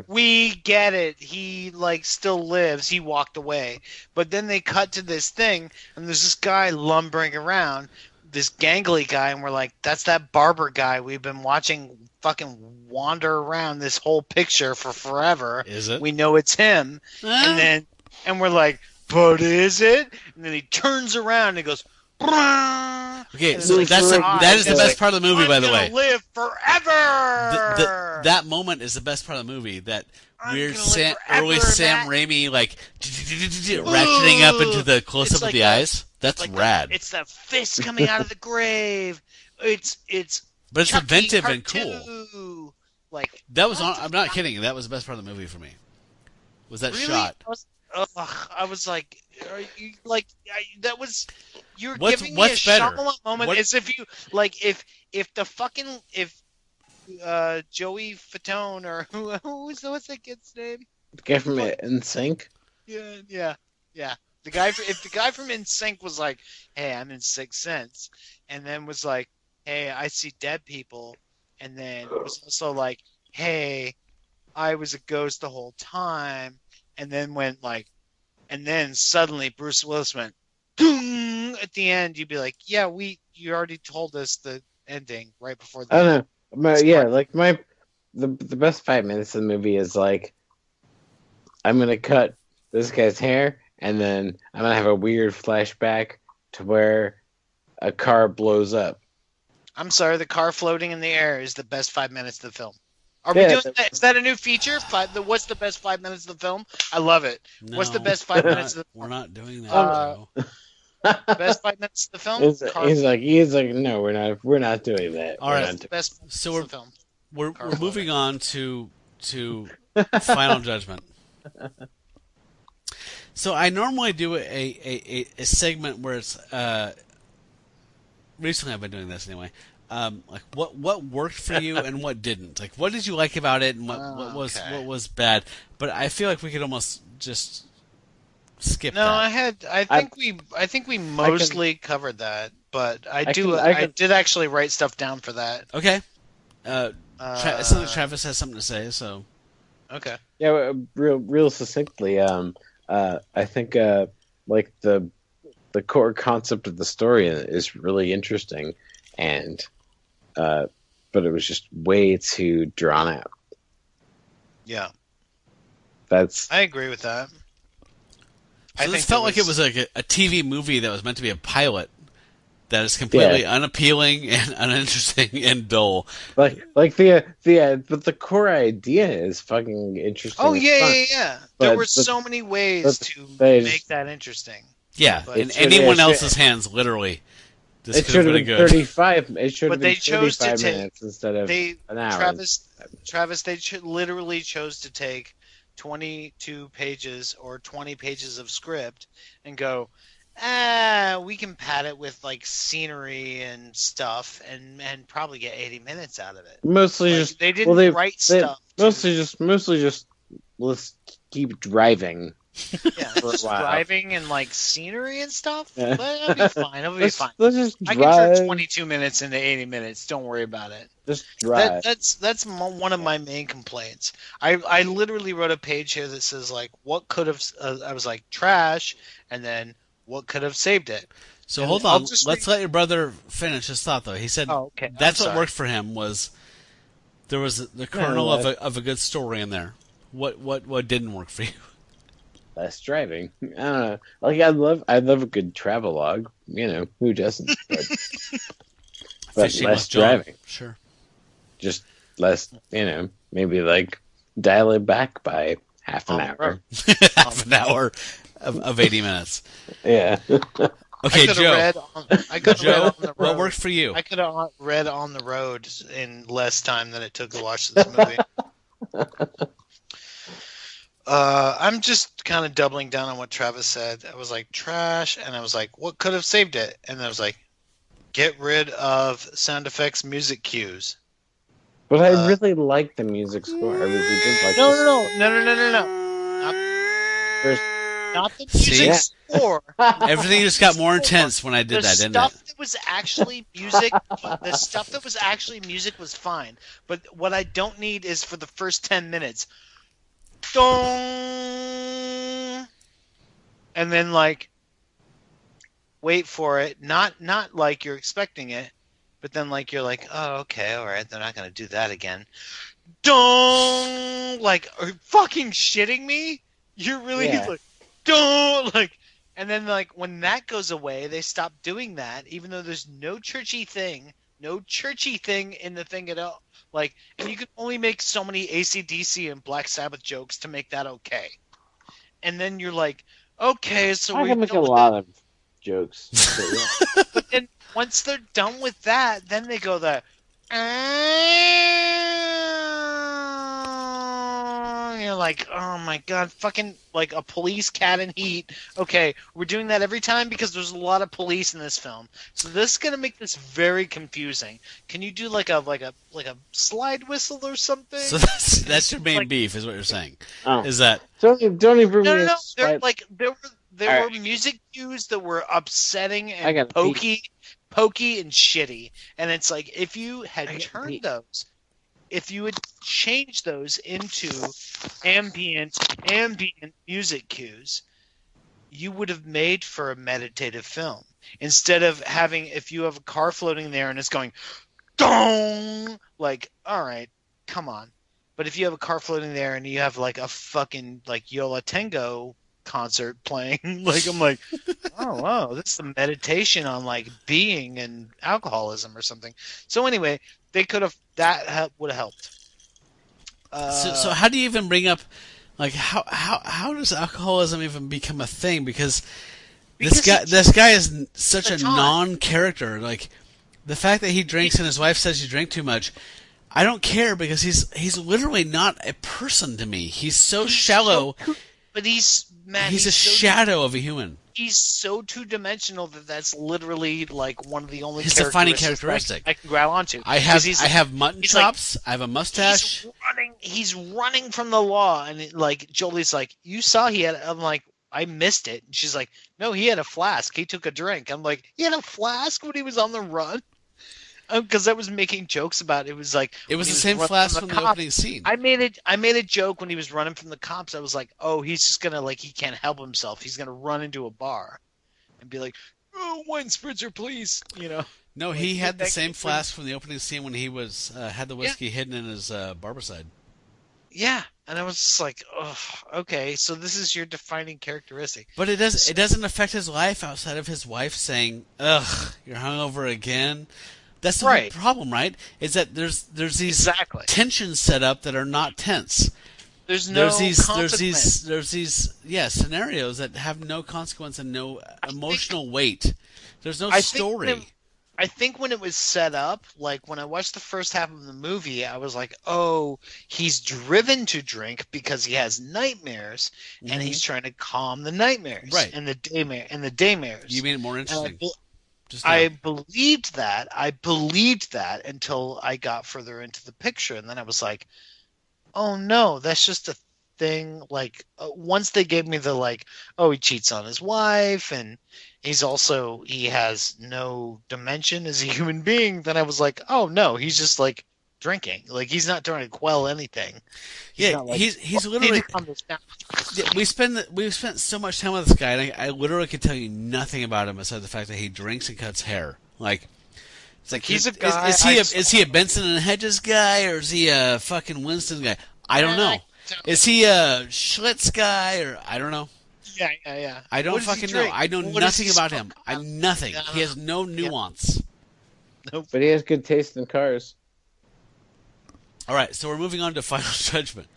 we get it. He like still lives. He walked away. But then they cut to this thing, and there's this guy lumbering around, this gangly guy, and we're like, that's that barber guy we've been watching fucking wander around this whole picture for forever.
Is it?
We know it's him. And we're like, but is it? And then he turns around and he goes,
okay, so that is the best part of the movie, by the way.
Live forever.
That moment is the best part of the movie. That weird early Sam Raimi like ratcheting up into the close up of the eyes. That's rad.
It's the fist coming out of the grave. But
it's inventive and cool.
Like
that was. I'm not kidding. That was the best part of the movie for me. Was that shot?
I was like, are you like that was. You're
what's
giving me a
better?
Shyamalan moment as if you like if Joey Fatone or what's that kid's name?
The guy from NSYNC?
Yeah. The guy from NSYNC was like, "Hey, I'm in Sixth Sense," and then was like, "Hey, I see dead people," and then was also like, "Hey, I was a ghost the whole time," and then went like, and then suddenly Bruce Willis went, "Doom!" At the end, you'd be like, "Yeah, you already told us the ending right before the."
I don't know. Like the best 5 minutes of the movie is like, I'm gonna cut this guy's hair, and then I'm gonna have a weird flashback to where a car blows up.
I'm sorry, the car floating in the air is the best 5 minutes of the film. Are we doing that? Is that a new feature? What's the best 5 minutes of the film? I love it.
No,
what's the best 5 minutes of the film?
We're not doing that.
Best 5 minutes of the film?
He's like, no, we're not doing that.
All right.
So
we're moving on to Final Judgment. So I normally do a segment where it's recently I've been doing this anyway. Like what worked for you and what didn't. Like what did you like about it and what was bad. But I feel like we could almost just skip that.
I think we mostly covered that, but I did actually write stuff down for that.
Okay. It sounds like Travis has something to say, so.
Okay.
Yeah, real succinctly, I think like the core concept of the story is really interesting, and but it was just way too drawn out.
Yeah.
I
agree with that.
So it felt like it was like a TV movie that was meant to be a pilot that is completely unappealing and uninteresting and dull.
But the core idea is fucking interesting.
Oh yeah. There were so many ways to make that interesting.
Yeah, in anyone else's hands, literally. This could have been good.
35. It should have been 35 minutes instead of an hour.
Travis, they literally chose to take 22 pages or 20 pages of script and go, we can pad it with like scenery and stuff and probably get 80 minutes out of it.
Mostly
like,
just
they didn't write stuff.
Mostly just let's keep driving.
Yeah, just driving and like scenery and stuff. That'll be fine. It'll be fine.
Let's just
I
drive.
can turn 22 minutes into 80 minutes. Don't worry about it.
Just drive.
That's one of my main complaints. I literally wrote a page here that says like what could have. I was like trash, and then what could have saved it.
So hold on. Let's let your brother finish his thought though. He said that's what worked for him was there was the kernel of a good story in there. What didn't work for you?
Less driving. I don't know. Like I love a good travelogue. who doesn't? But
Fishing
less
with John.
driving.
Sure.
Just less, maybe like dial it back by half an hour.
Half an hour of 80 minutes.
Yeah.
Okay, Joe.
Joe,
what worked for you?
I could have read On the Road in less time than it took to watch this movie. I'm just kind of doubling down on what Travis said. I was like, trash, and I was like, what could have saved it? And I was like, get rid of sound effects music cues.
But I really like the music score. I really did like
No. Not the music score.
Everything just got more intense when I did that, didn't it?
The stuff that was actually music was fine. But what I don't need is for the first 10 minutes. Dong! And then, like, wait for it. Not like you're expecting it, but then, like, you're like, oh, okay, all right, they're not going to do that again. Dong! Like, are you fucking shitting me? You're really, like, don't like, and then like when that goes away, they stop doing that, even though there's no churchy thing in the thing at all. Like, and you can only make so many AC/DC and Black Sabbath jokes to make that okay. And then you're like, okay, so
I can make a lot of jokes.
But then once they're done with that, then they go the. You're like, oh my god, fucking like a police cat in heat. Okay, we're doing that every time because there's a lot of police in this film. So this is gonna make this very confusing. Can you do like a slide whistle or something?
So that's your main beef, is what you're saying.
Oh.
Is that
don't even
No. There were music cues that were upsetting and pokey and shitty. And it's like if you had turned those. If you had changed those into ambient music cues, you would have made for a meditative film. Instead of having, if you have a car floating there and it's going, dong, like, all right, come on. But if you have a car floating there and you have like a fucking like Yola Tango concert playing, like I'm like, oh wow, this is a meditation on like being and alcoholism or something. So anyway, they could have would have helped.
So how do you even bring up like how does alcoholism even become a thing? Because this guy is such a non-character. Like the fact that he drinks and his wife says you drink too much, I don't care because he's literally not a person to me. He's so shallow.
But he's
a shadow of a human.
He's so two-dimensional that's literally like one of the only
his defining characteristic
I can grab onto.
I have mutton chops. Like, I have a mustache.
He's running from the law, and like Jolie's like, you saw he had. I'm like, I missed it. And she's like, no, he had a flask. He took a drink. I'm like, he had a flask when he was on the run. Because I was making jokes about it. It was like
it was the same flask from the opening scene.
I made a joke when he was running from the cops. I was like, oh, he's just gonna like he can't help himself. He's gonna run into a bar and be like, oh, wine spritzer, please.
No,
like,
he had the same flask from the opening scene when he was had the whiskey hidden in his barbicide.
Yeah, and I was just like, oh, okay, so this is your defining characteristic.
But it doesn't affect his life outside of his wife saying, ugh, you're hungover again. That's the whole problem, right? Is that there's these tensions set up that are not tense.
There's these
scenarios that have no consequence and no emotional weight. There's no story.
I think when it was set up, like when I watched the first half of the movie, I was like, oh, he's driven to drink because he has nightmares, and he's trying to calm the nightmares and the daymares.
You made it more interesting.
I believed that. Until I got further into the picture, and then I was like, "Oh no, that's just a thing." Like once they gave me the like, "Oh, he cheats on his wife, and he has no dimension as a human being." Then I was like, "Oh no, he's just like drinking. Like he's not trying to quell anything."
He's literally. We've spent so much time with this guy, and I literally could tell you nothing about him aside the fact that he drinks and cuts hair. Like, it's like
he's a guy.
Is he a Benson and Hedges guy, or is he a fucking Winston guy? I don't know. Is he a Schlitz guy, or I don't know.
Yeah.
I don't
What does he
fucking know.
drink?
I know
What does he
nothing about
smoke?
him. I'm nothing. He has no nuance.
Nope.
But he has good taste in cars.
All right, so we're moving on to Final Judgment.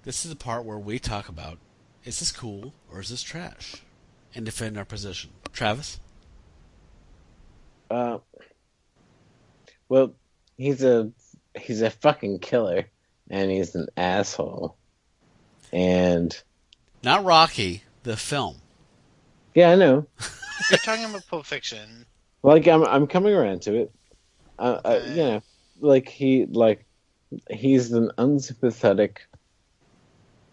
This is the part where we talk about, is this cool or is this trash? And defend our position. Travis?
Well, he's a fucking killer, and he's an asshole. And
not Rocky, the film.
Yeah, I know.
You're talking about Pulp Fiction.
Like I'm coming around to it. He's an unsympathetic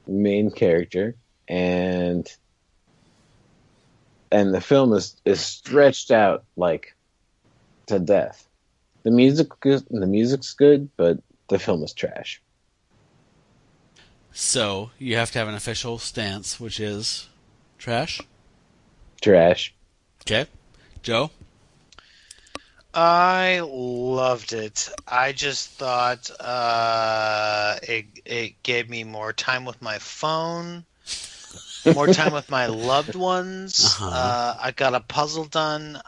main character, and the film is stretched out like to death. The music's good, but the film is trash.
So you have to have an official stance, which is trash.
Trash.
Okay, Joe.
I loved it. I just thought it gave me more time with my phone, more time with my loved ones. I got a puzzle done.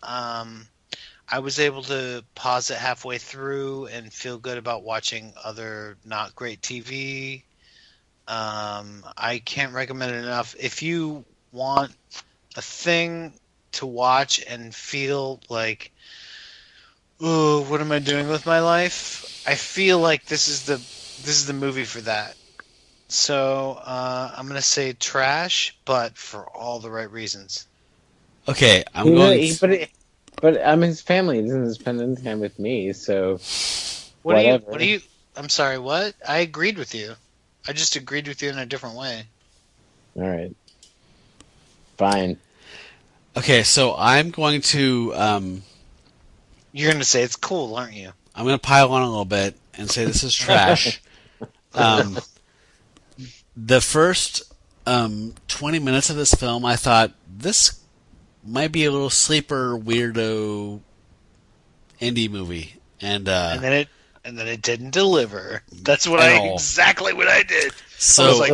I was able to pause it halfway through and feel good about watching other not great TV. I can't recommend it enough. If you want a thing to watch and feel like, oh, what am I doing with my life? I feel like this is the movie for that. So I'm gonna say trash, but for all the right reasons.
Okay,
But I'm his family. He doesn't spend any time with me, so
What do you? I'm sorry. What? I agreed with you. I just agreed with you in a different way.
All right. Fine.
Okay, so I'm going to.
You're going to say it's cool, aren't you?
I'm going to pile on a little bit and say this is trash. The first 20 minutes of this film, I thought this might be a little sleeper weirdo indie movie, and
then it didn't deliver. That's exactly what I did.
So
I was like,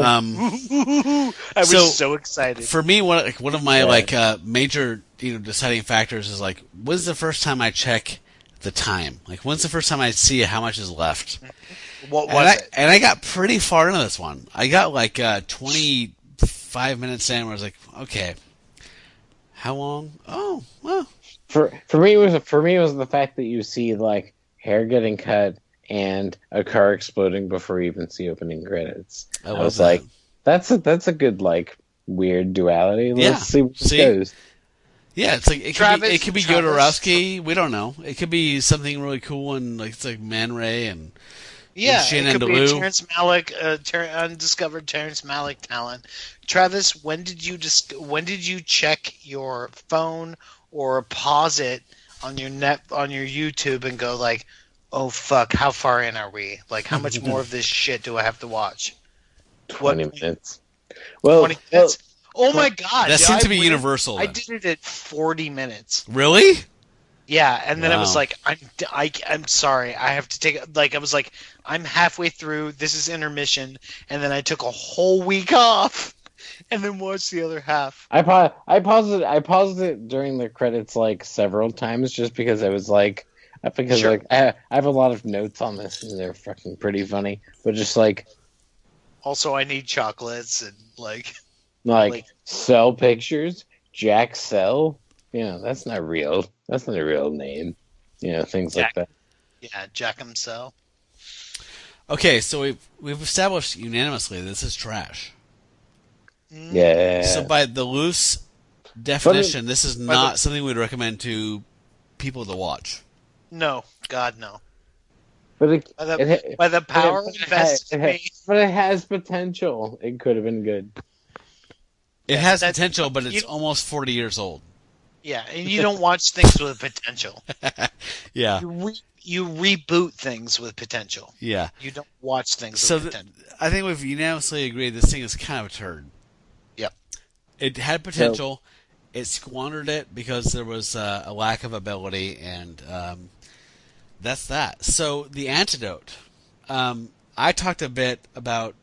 I was so excited.
For me, one of my major deciding factors is like, when's the first time I check the time? Like, when's the first time I see how much is left?
What was it?
And I got pretty far into this one. I got like 25 minutes in, where I was like, okay, how long? Oh, well.
For me, it was the fact that you see like hair getting cut and a car exploding before you even see opening credits. I was like, that's a good like weird duality. Let's see where it goes.
Yeah, it's like it could be Jodorowsky. We don't know. It could be something really cool and like it's like Man Ray and
it could be Terrence Malick, undiscovered Terrence Malick talent. Travis, when did you check your phone or pause it on your YouTube and go like, oh fuck, how far in are we? Like, how much more of this shit do I have to watch?
20 minutes. Well,
20 minutes. Oh my god,
that seems to be universal.
I did it at 40 minutes.
Really?
Yeah, and then I was like, I'm sorry, I have to take I was like, I'm halfway through. This is intermission, and then I took a whole week off, and then watched the other half.
I paused it during the credits like several times just because I was like, I have a lot of notes on this and they're fucking pretty funny, but just like.
Also, I need chocolates and like
Cell Pictures, Jack Cell. That's not real. That's not a real name. Things like that.
Yeah, Jackham Cell.
Okay, so we've established unanimously this is trash.
Yeah.
So by the loose definition, this is not something we'd recommend to people to watch.
No, God, no.
But
by the power invested in me.
But it has potential. It could have been good.
It has potential, but it's almost 40 years old.
Yeah, and you don't watch things with potential.
Yeah.
You reboot things with potential.
Yeah.
You don't watch things with potential.
I think we've unanimously agreed this thing is kind of a turd.
Yep.
It had potential. It squandered it because there was a lack of ability, and that's that. So the antidote. I talked a bit about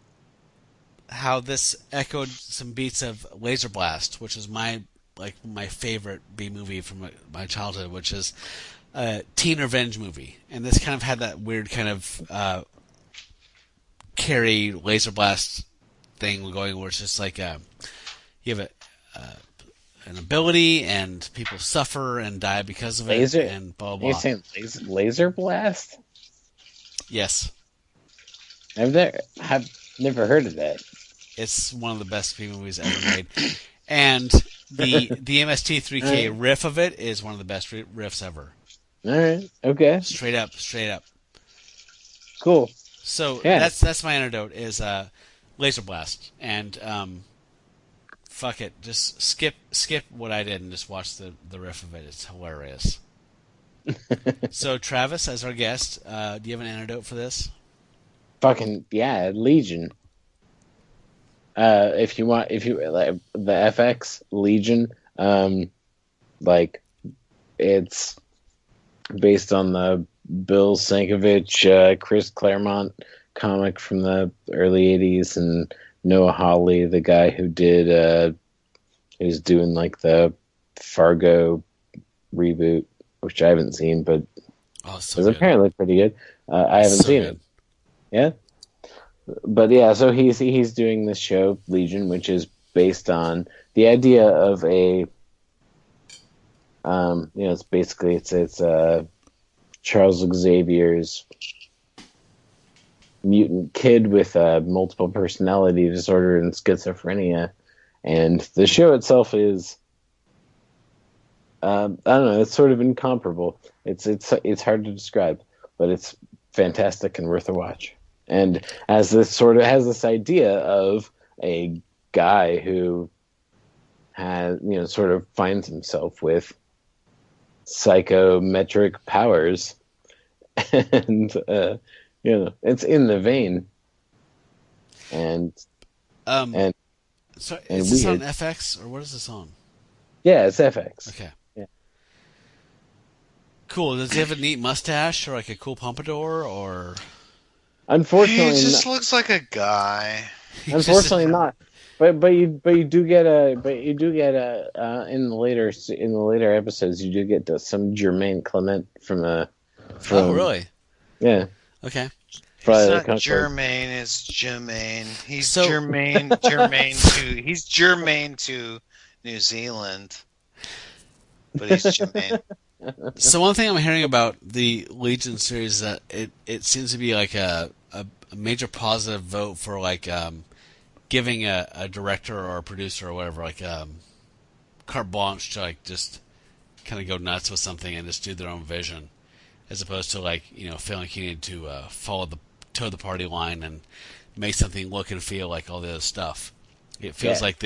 how this echoed some beats of Laser Blast, which is my favorite B movie from my childhood, which is a teen revenge movie, and this kind of had that weird kind of Carrie Laser Blast thing going, where it's just like you have an ability, and people suffer and die because of it, and blah blah.
You're saying Laser Blast?
Yes.
I've never heard of that.
It's one of the best B movies ever made, and the MST3K riff of it is one of the best riffs ever.
All right. Okay.
Straight up.
Cool.
So that's my antidote is Laser Blast, and fuck it, just skip what I did and just watch the riff of it. It's hilarious. So Travis, as our guest, do you have an antidote for this?
Fucking yeah, Legion. If you like the FX Legion, like it's based on the Bill Sienkiewicz, Chris Claremont comic from the early '80s, and Noah Hawley, the guy who did who's doing like the Fargo reboot, which I haven't seen, but
it's
apparently pretty good. I haven't seen it. Yeah. But yeah, so he's doing this show Legion, which is based on the idea of a it's Charles Xavier's mutant kid with multiple personality disorder and schizophrenia, and the show itself is I don't know, it's sort of incomparable. It's hard to describe, but it's fantastic and worth a watch. And as this sort of has this idea of a guy who has, sort of finds himself with psychometric powers, and it's in the vein, and
so is this on FX or what is this on?
Yeah, it's FX.
Okay.
Yeah.
Cool. Does he have a neat mustache or like a cool pompadour or?
Unfortunately,
he just looks like a guy.
Unfortunately, not. But you do get in the later episodes you do get some Jermaine Clement from.
Oh really?
Yeah.
Okay.
It's not Jermaine, it's Jermaine. He's Jermaine. He's Jermaine to New Zealand, but he's Jermaine.
So one thing I'm hearing about the Legion series is that it seems to be like a major positive vote for like giving a director or a producer or whatever like carte blanche to like just kind of go nuts with something and just do their own vision, as opposed to like feeling like you need to toe the party line and make something look and feel like all the other stuff. It feels like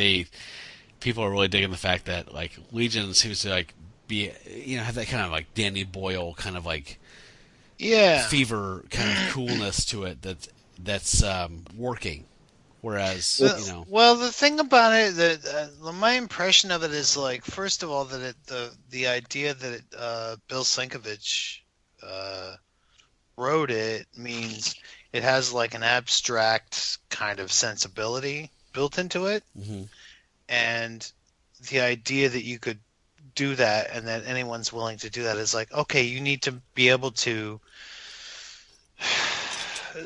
people are really digging the fact that like Legion seems to like be have that kind of like Danny Boyle kind of like fever kind of coolness to it that's working, whereas
well, the thing about it, that my impression of it is like, first of all, that the idea that Bill Sienkiewicz wrote it means it has like an abstract kind of sensibility built into it, and the idea that you could do that and that anyone's willing to do that is like, okay, you need to be able to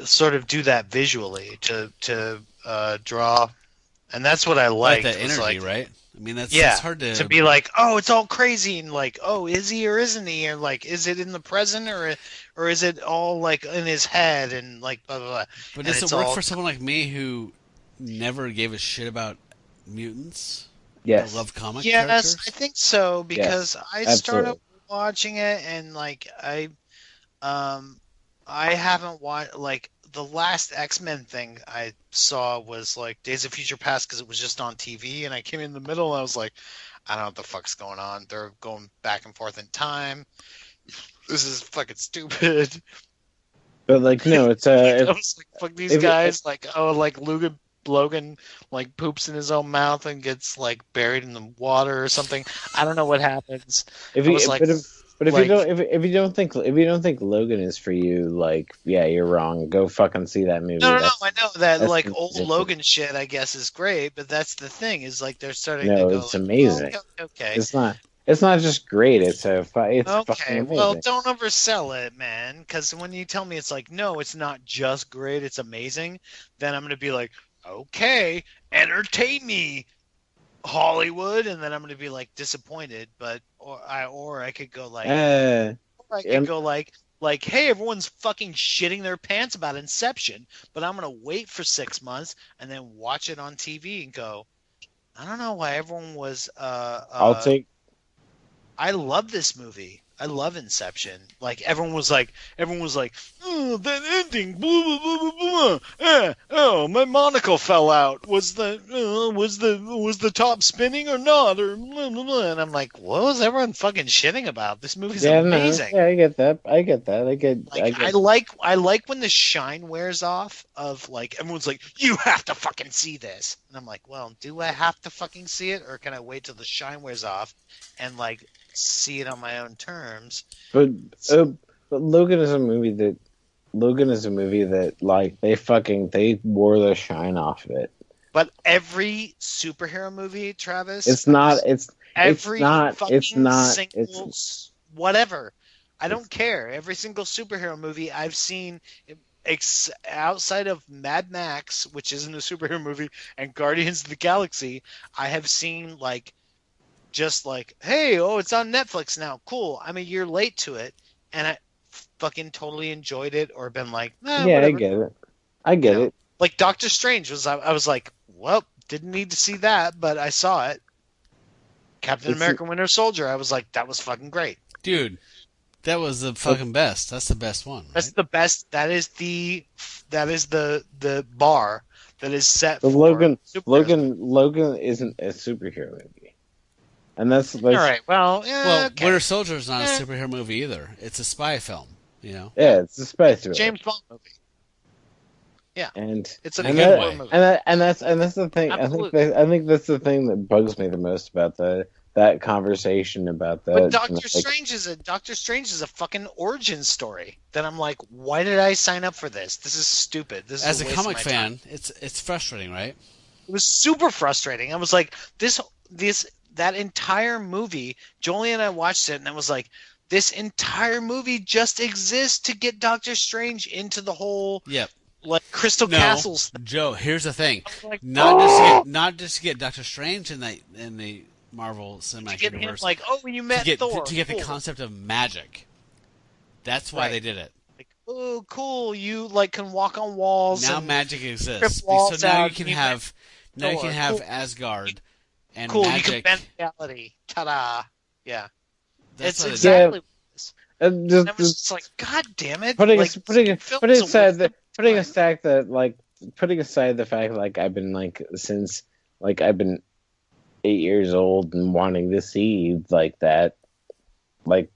sort of do that visually to draw, and that's what I like.
That energy, right? I mean, that's hard
to be like, oh, it's all crazy, and like, oh, is he or isn't he, or like, is it in the present or is it all like in his head and like blah blah blah.
But does it work for someone like me who never gave a shit about mutants?
Yes.
I love comic characters?
I think so, because I started watching it and like I haven't watched, like, the last X-Men thing I saw was like Days of Future Past because it was just on TV, and I came in the middle and I was like, I don't know what the fuck's going on. They're going back and forth in time. This is fucking stupid.
But like, no, it's
I was like, fuck these guys. Like, oh, like Logan like poops in his own mouth and gets like buried in the water or something. I don't know what happens.
If But if
Like-
you don't, if you don't think Logan is for you, like, yeah, you're wrong. Go fucking see that movie.
No, I know that
that's
like old
ridiculous.
Logan shit, I guess, is great, but that's the thing is like they're starting to
No,
go.
it's
like,
amazing.
oh, okay.
It's not. It's not just great. It's fucking
Okay,
amazing.
well, don't oversell it, man. Because when you tell me it's like, no, it's not just great, it's amazing, then I'm gonna be like, okay, entertain me, Hollywood, and then I'm gonna be like disappointed. But or I could go like, hey, everyone's fucking shitting their pants about Inception, but I'm gonna wait for 6 months and then watch it on TV and go, I don't know why everyone was. I love this movie. I love Inception. Like everyone was like, oh, that ending, blah blah blah blah blah. Oh, my monocle fell out. Was the top spinning or not? Or blah, blah, blah. And I'm like, what was everyone fucking shitting about? This movie's amazing.
I get that.
I like when the shine wears off of like everyone's like, you have to fucking see this. And I'm like, well, do I have to fucking see it, or can I wait till the shine wears off and like see it on my own terms?
But Logan is a movie that like they wore the shine off of it.
But every superhero movie, Travis, whatever. I don't care. Every single superhero movie I've seen, outside of Mad Max, which isn't a superhero movie, and Guardians of the Galaxy, I have seen like, just like, hey, it's on Netflix now. Cool. I'm a year late to it, and I fucking totally enjoyed it, or been like, whatever.
I get it.
Like Doctor Strange was, I was like, well, didn't need to see that, but I saw it. Captain America: Winter Soldier, I was like, that was fucking great,
dude. That was the fucking best. That's the best one. Right?
That's the best. That is the bar that is set.
But
for
Logan isn't a superhero movie, and that's
all right. Well, okay.
Winter Soldier is not a superhero movie either. It's a spy film. You know.
Yeah, it's a spy thriller.
James Bond movie. Yeah,
and
it's a good movie.
And that's the thing.
Absolutely.
I think that's the thing that bugs me the most about that conversation about that.
But Doctor Strange is a fucking origin story. That I'm like, why did I sign up for this? This is stupid. This is
as
a
a
waste
comic
of my
fan,
time.
it's frustrating, right?
It was super frustrating. I was like, that entire movie. Jolie and I watched it, and I was like, this entire movie just exists to get Doctor Strange into the whole.
Yep.
Like Crystal Castles.
Joe, here's the thing.
Like,
not just to get Doctor Strange in the Marvel Cinematic Universe.
Him like, you met Thor.
To get the concept of magic. That's why they did it.
Like, oh, cool! You like can walk on walls.
Now
and
magic exists.
So
now you can have Asgard and
cool.
magic.
You can bend reality. Ta-da! Yeah,
that's
it's exactly. What it is.
And
I was just like, God damn it!
Putting aside the fact like I've been like since like I've been 8 years old and wanting to see like that, like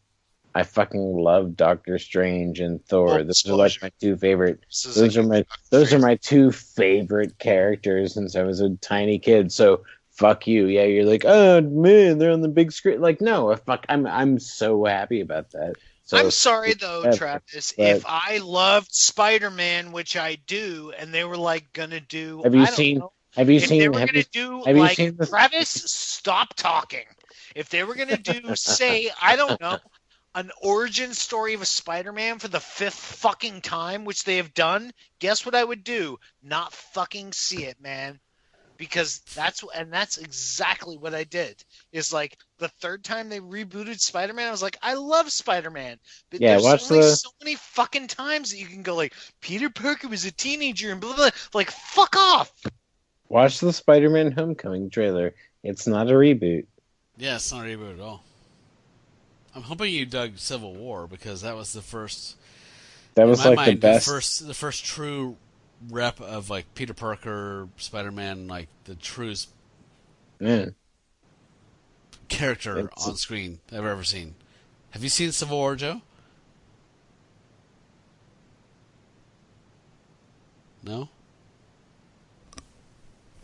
I fucking love Doctor Strange and Thor. Those are like my two favorite. Those are my two favorite characters since I was a tiny kid. So fuck you. Yeah, you're like, oh man, they're on the big screen. Like, no, I'm so happy about that. So,
I'm sorry though, Travis. If I loved Spider-Man, which I do, and they were like gonna do, Travis, stop talking. If they were gonna do, say, I don't know, an origin story of a Spider-Man for the 5th fucking time, which they have done, guess what I would do? Not fucking see it, man. Because that's exactly what I did. Is like the 3rd time they rebooted Spider-Man, I was like, I love Spider-Man, but there's only so many fucking times that you can go like, Peter Parker was a teenager and blah blah. Like, fuck off.
Watch the Spider-Man Homecoming trailer. It's not a reboot.
Yeah, it's not a reboot at all. I'm hoping you dug Civil War because that was the first.
That was like the best.
The first true rep of like Peter Parker, Spider-Man, like the truest character on screen I've ever seen. Have you seen Civil War, Joe? No?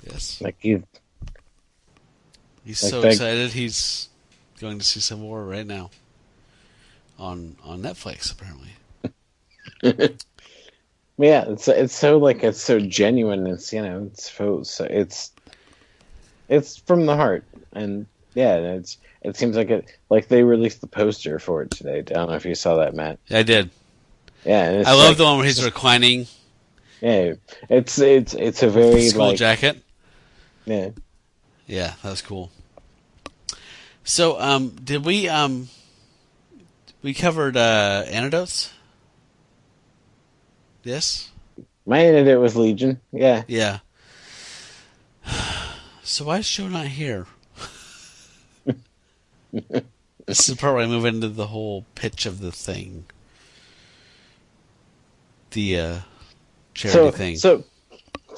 Yes.
Like he's
so excited he's going to see Civil War right now. on Netflix apparently.
Yeah, it's so genuine. It's it's from the heart, and yeah, it seems like they released the poster for it today. I don't know if you saw that, Matt.
I did.
Yeah, and
I love the one where he's reclining.
Yeah, it's a very
school jacket.
Yeah,
yeah, that was cool. So, did we covered Antidotes? Yes.
My antidote was Legion. Yeah.
Yeah. So why is Joe not here? This is probably move into the whole pitch of the thing. The charity thing.
So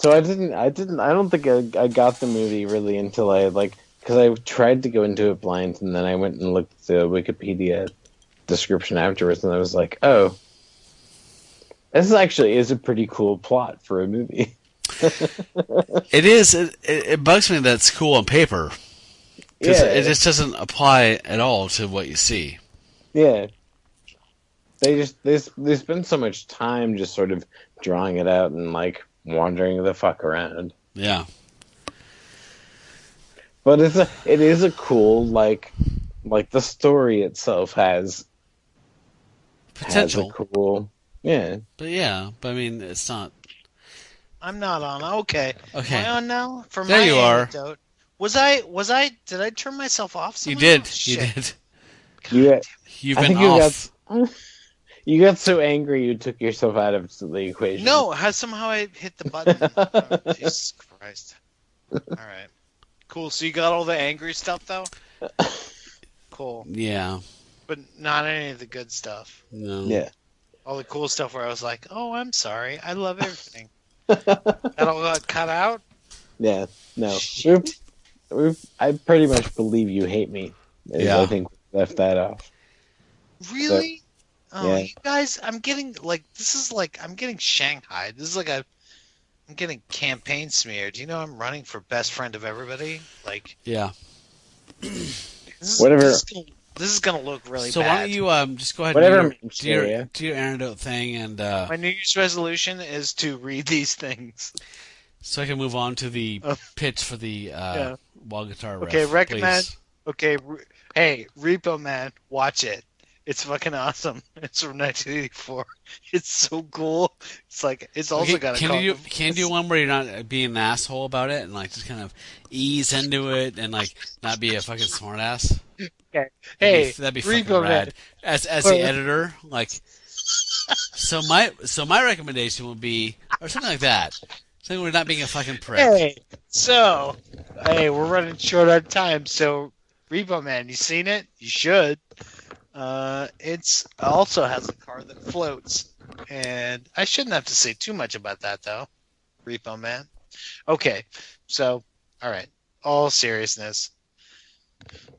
I don't think I got the movie really until because I tried to go into it blind, and then I went and looked at the Wikipedia description afterwards, and I was like, oh, this actually is a pretty cool plot for a movie.
It is. It bugs me that it's cool on paper. Because it just doesn't apply at all to what you see.
Yeah. They spend so much time just sort of drawing it out and wandering the fuck around.
Yeah.
But it is a cool the story itself has
potential.
Has a cool, yeah.
But I mean, it's not.
I'm not on. Okay.
Okay.
Am I on now? For
there
my
you
anecdote.
are.
Was I? Did I turn myself off somehow?
You did.
Oh,
you did.
You've
been off.
You got so angry you took yourself out of the equation.
No, somehow I hit the button. Oh, Jesus Christ. All right. Cool. So you got all the angry stuff, though? Cool.
Yeah.
But not any of the good stuff.
No.
Yeah.
All the cool stuff where I was like, oh, I'm sorry. I love everything. That all got cut out?
Yeah. No. I pretty much believe you hate me.
Yeah.
I think we left that off.
Really?
So,
oh,
yeah.
You guys, I'm getting, I'm getting shanghaied. This is I'm getting campaign smeared. You know I'm running for best friend of everybody?
Yeah.
Whatever.
This is going to look really bad.
So why don't you just go ahead and do your antidote thing and...
My New Year's resolution is to read these things.
So I can move on to the pitch for the wall guitar riff.
Okay, recommend...
Please.
Okay, hey, Repo Man, watch it. It's fucking awesome. It's from 1984. It's so cool. It's also got a...
Can you do one where you're not being an asshole about it and just kind of ease into it and not be a fucking smartass?
Okay. Hey,
that'd be fucking rad. As the editor, so my recommendation would be or something like that. Something where we're not being a fucking prick.
Hey, we're running short on time, so Repo Man, you seen it? You should. It's also has a car that floats, and I shouldn't have to say too much about that though. Repo Man. Okay, so all right, all seriousness.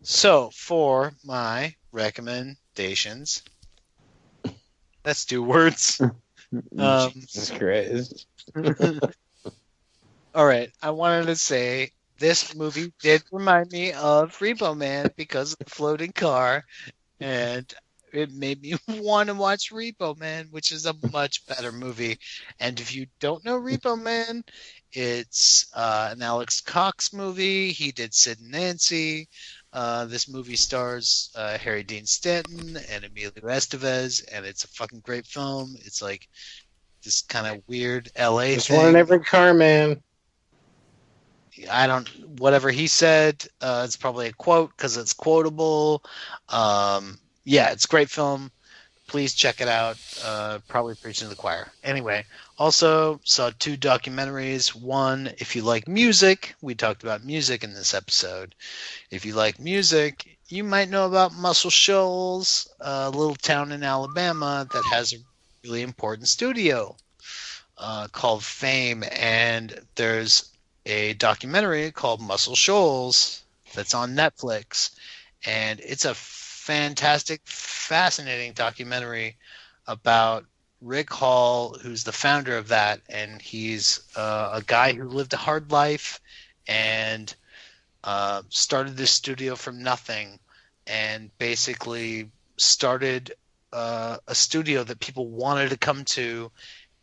So for my recommendations, that's 2 words.
Jesus Christ.
All right, I wanted to say this movie did remind me of Repo Man because of the floating car, and it made me want to watch Repo Man, which is a much better movie. And if you don't know Repo Man, it's an Alex Cox movie. He did Sid and Nancy. This movie stars Harry Dean Stanton and Emilio Estevez, and it's a fucking great film. It's this kind of weird LA
Just
thing.
one in every car, man.
Whatever he said, it's probably a quote because it's quotable. Yeah, it's a great film. Please check it out. Probably preaching to the choir. Anyway, also saw 2 documentaries. One, if you like music, we talked about music in this episode. If you like music, you might know about Muscle Shoals, a little town in Alabama that has a really important studio called Fame, and there's a documentary called Muscle Shoals that's on Netflix, and it's a fantastic, fascinating documentary about Rick Hall, who's the founder of that, and he's a guy who lived a hard life and started this studio from nothing, and basically started a studio that people wanted to come to,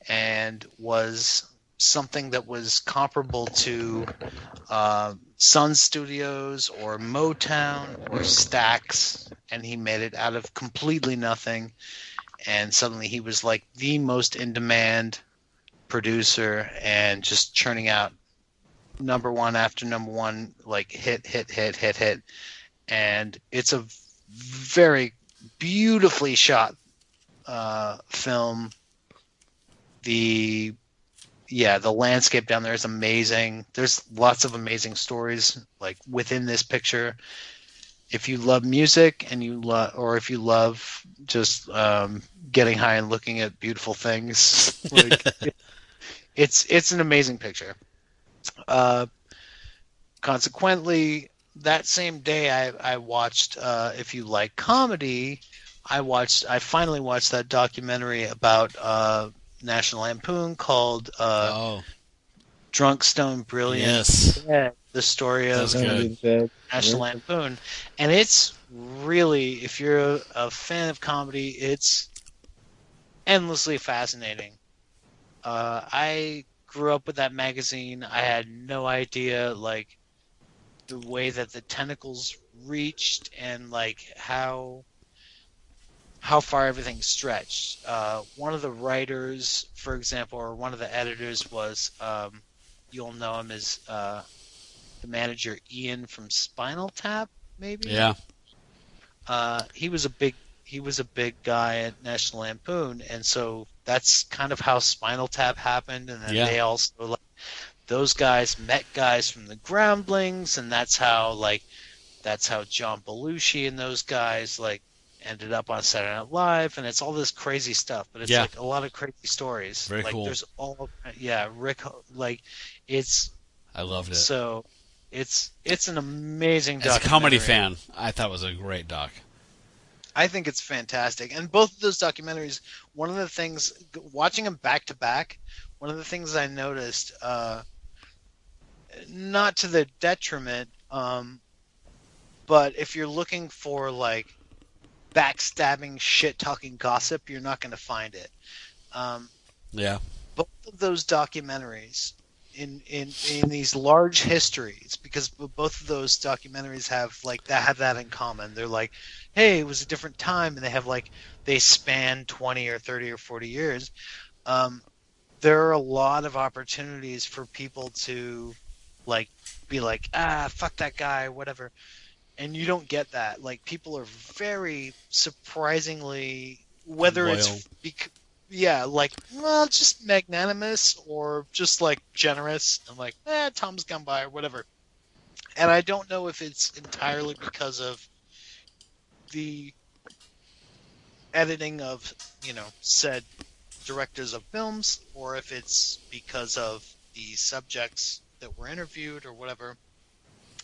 and was something that was comparable to Sun Studios or Motown or Stax, and he made it out of completely nothing, and suddenly he was like the most in-demand producer and just churning out number one after number one, like hit, and it's a very beautifully shot film. The landscape down there is amazing. There's lots of amazing stories like within this picture. If you love music and if you love just getting high and looking at beautiful things, like it's an amazing picture. Consequently, that same day I watched, if you like comedy, I finally watched that documentary about National Lampoon called Drunk, Stone, Brilliant.
Yes.
Yeah, the story of National Lampoon. And it's really, if you're a fan of comedy, it's endlessly fascinating. I grew up with that magazine. I had no idea, like, the way that the tentacles reached and, like, how far everything stretched. One of the writers, for example, or one of the editors was, you'll know him as the manager Ian from Spinal Tap, maybe?
Yeah.
He was a big guy at National Lampoon, and so that's kind of how Spinal Tap happened, and then they also, like, those guys met guys from the Groundlings, and that's how John Belushi and those guys, like, ended up on Saturday Night Live, and it's all this crazy stuff, but it's like a lot of crazy stories.
Very
like,
cool.
There's Rick, like,
I loved it.
So it's an amazing documentary.
As a comedy fan, I thought it was a great doc.
I think it's fantastic. And both of those documentaries, one of the things, watching them back to back, one of the things I noticed, not to the detriment, but if you're looking for, like, backstabbing, shit-talking gossip, you're not going to find it. Both of those documentaries, in these large histories, because both of those documentaries have that in common. They're like, hey, it was a different time, and they span 20 or 30 or 40 years. There are a lot of opportunities for people to, like, be like, fuck that guy, whatever. And you don't get that. Like, people are very surprisingly, whether
loyal.
It's just magnanimous or just, like, generous and like, Tom's gone by or whatever. And I don't know if it's entirely because of the editing of, said directors of films, or if it's because of the subjects that were interviewed or whatever.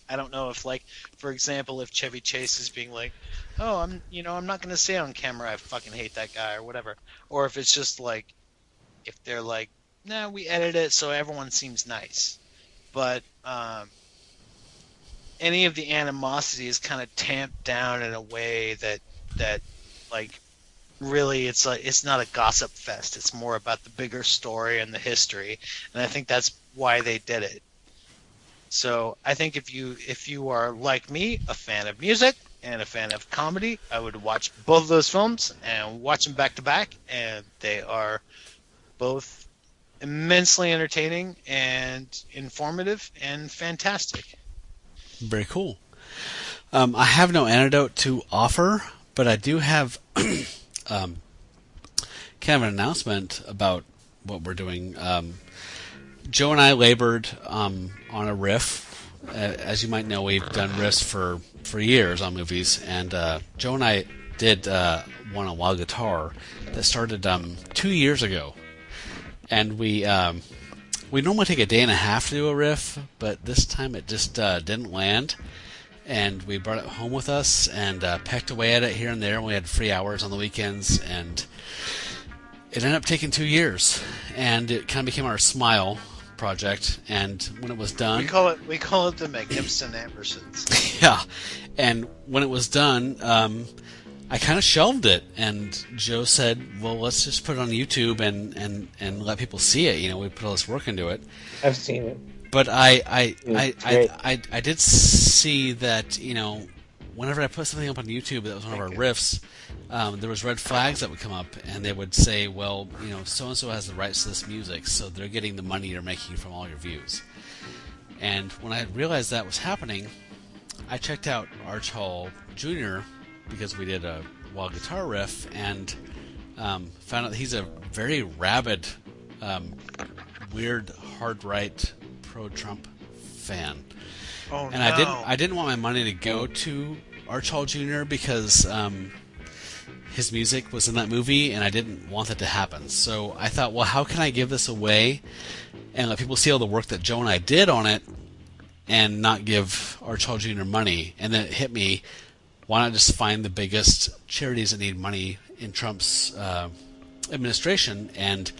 I don't know if, like, for example, if Chevy Chase is being like, oh, I'm not going to say on camera I fucking hate that guy or whatever. Or if it's just like, if they're like, nah, we edit it so everyone seems nice. But any of the animosity is kind of tamped down in a way that like, really it's not a gossip fest. It's more about the bigger story and the history. And I think that's why they did it. So I think if you are, like me, a fan of music and a fan of comedy, I would watch both of those films and watch them back to back, and they are both immensely entertaining and informative and fantastic.
Very cool. I have no antidote to offer, but I do have kind of an announcement about what we're doing. Joe and I labored on a riff. As you might know, we've done riffs for years on movies, and Joe and I did one on wild guitar that started 2 years ago. And we normally take a day and a half to do a riff, but this time it just didn't land. And we brought it home with us and pecked away at it here and there. And we had free hours on the weekends, and it ended up taking 2 years. And it kind of became our Smile project. And when it was done,
we call it the Magnificent Ambersons.
Yeah, and when it was done, I kind of shelved it, and Joe said, "Well, let's just put it on YouTube and let people see it. We put all this work into it."
I've seen it.
But I did see that whenever I put something up on YouTube that was one of our riffs, there was red flags that would come up, and they would say, "Well, so and so has the rights to this music, so they're getting the money you're making from all your views." And when I realized that was happening, I checked out Arch Hall Jr. because we did a wild guitar riff, and found out that he's a very rabid, weird, hard right, pro-Trump fan.
Oh,
and I didn't want my money to go to Arch Hall Jr. because his music was in that movie, and I didn't want that to happen. So I thought, well, how can I give this away and let people see all the work that Joe and I did on it, and not give Arch Hall Jr. money? And then it hit me, why not just find the biggest charities that need money in Trump's administration, and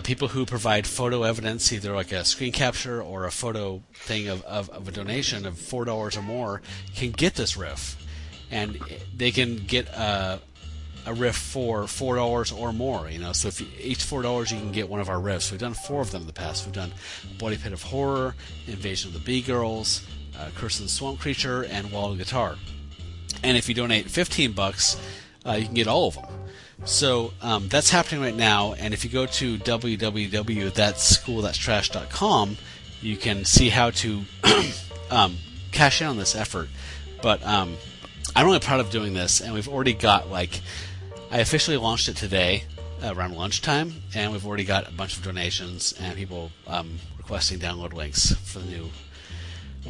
people who provide photo evidence, either like a screen capture or a photo thing of a donation of $4 or more, can get this riff. And they can get a riff for $4 or more. So if each $4 you can get one of our riffs. We've done 4 of them in the past. We've done Bloody Pit of Horror, Invasion of the Bee Girls, Curse of the Swamp Creature, and Wild Guitar. And if you donate $15, you can get all of them. So that's happening right now, and if you go to www.thatschoolthatstrash.com, you can see how to cash in on this effort. But I'm really proud of doing this, and we've already got, I officially launched it today around lunchtime, and we've already got a bunch of donations and people requesting download links for the new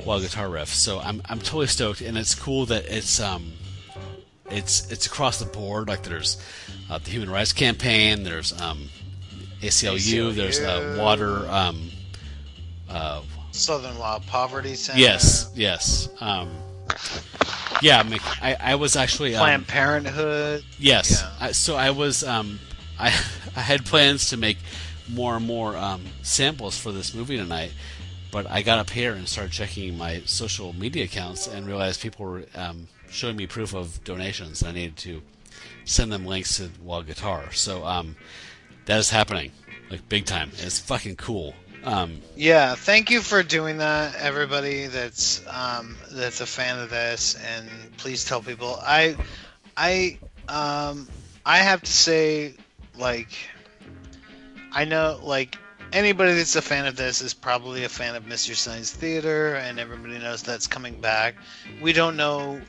wild guitar riff. So I'm totally stoked, and it's cool that it's across the board. Like there's the Human Rights Campaign, there's ACLU, there's Water,
Southern Wild Poverty Center.
Yes. Yeah, I was actually
Planned Parenthood.
Yes,
Yeah.
So I was I had plans to make more and more samples for this movie tonight. But I got up here and started checking my social media accounts and realized people were showing me proof of donations. And I needed to send them links to Wild Guitar. So that is happening, big time. It's fucking cool.
Yeah, thank you for doing that, everybody that's a fan of this, and please tell people. I have to say, I know, anybody that's a fan of this is probably a fan of Mr. Science Theater, and everybody knows that's coming back. We don't know,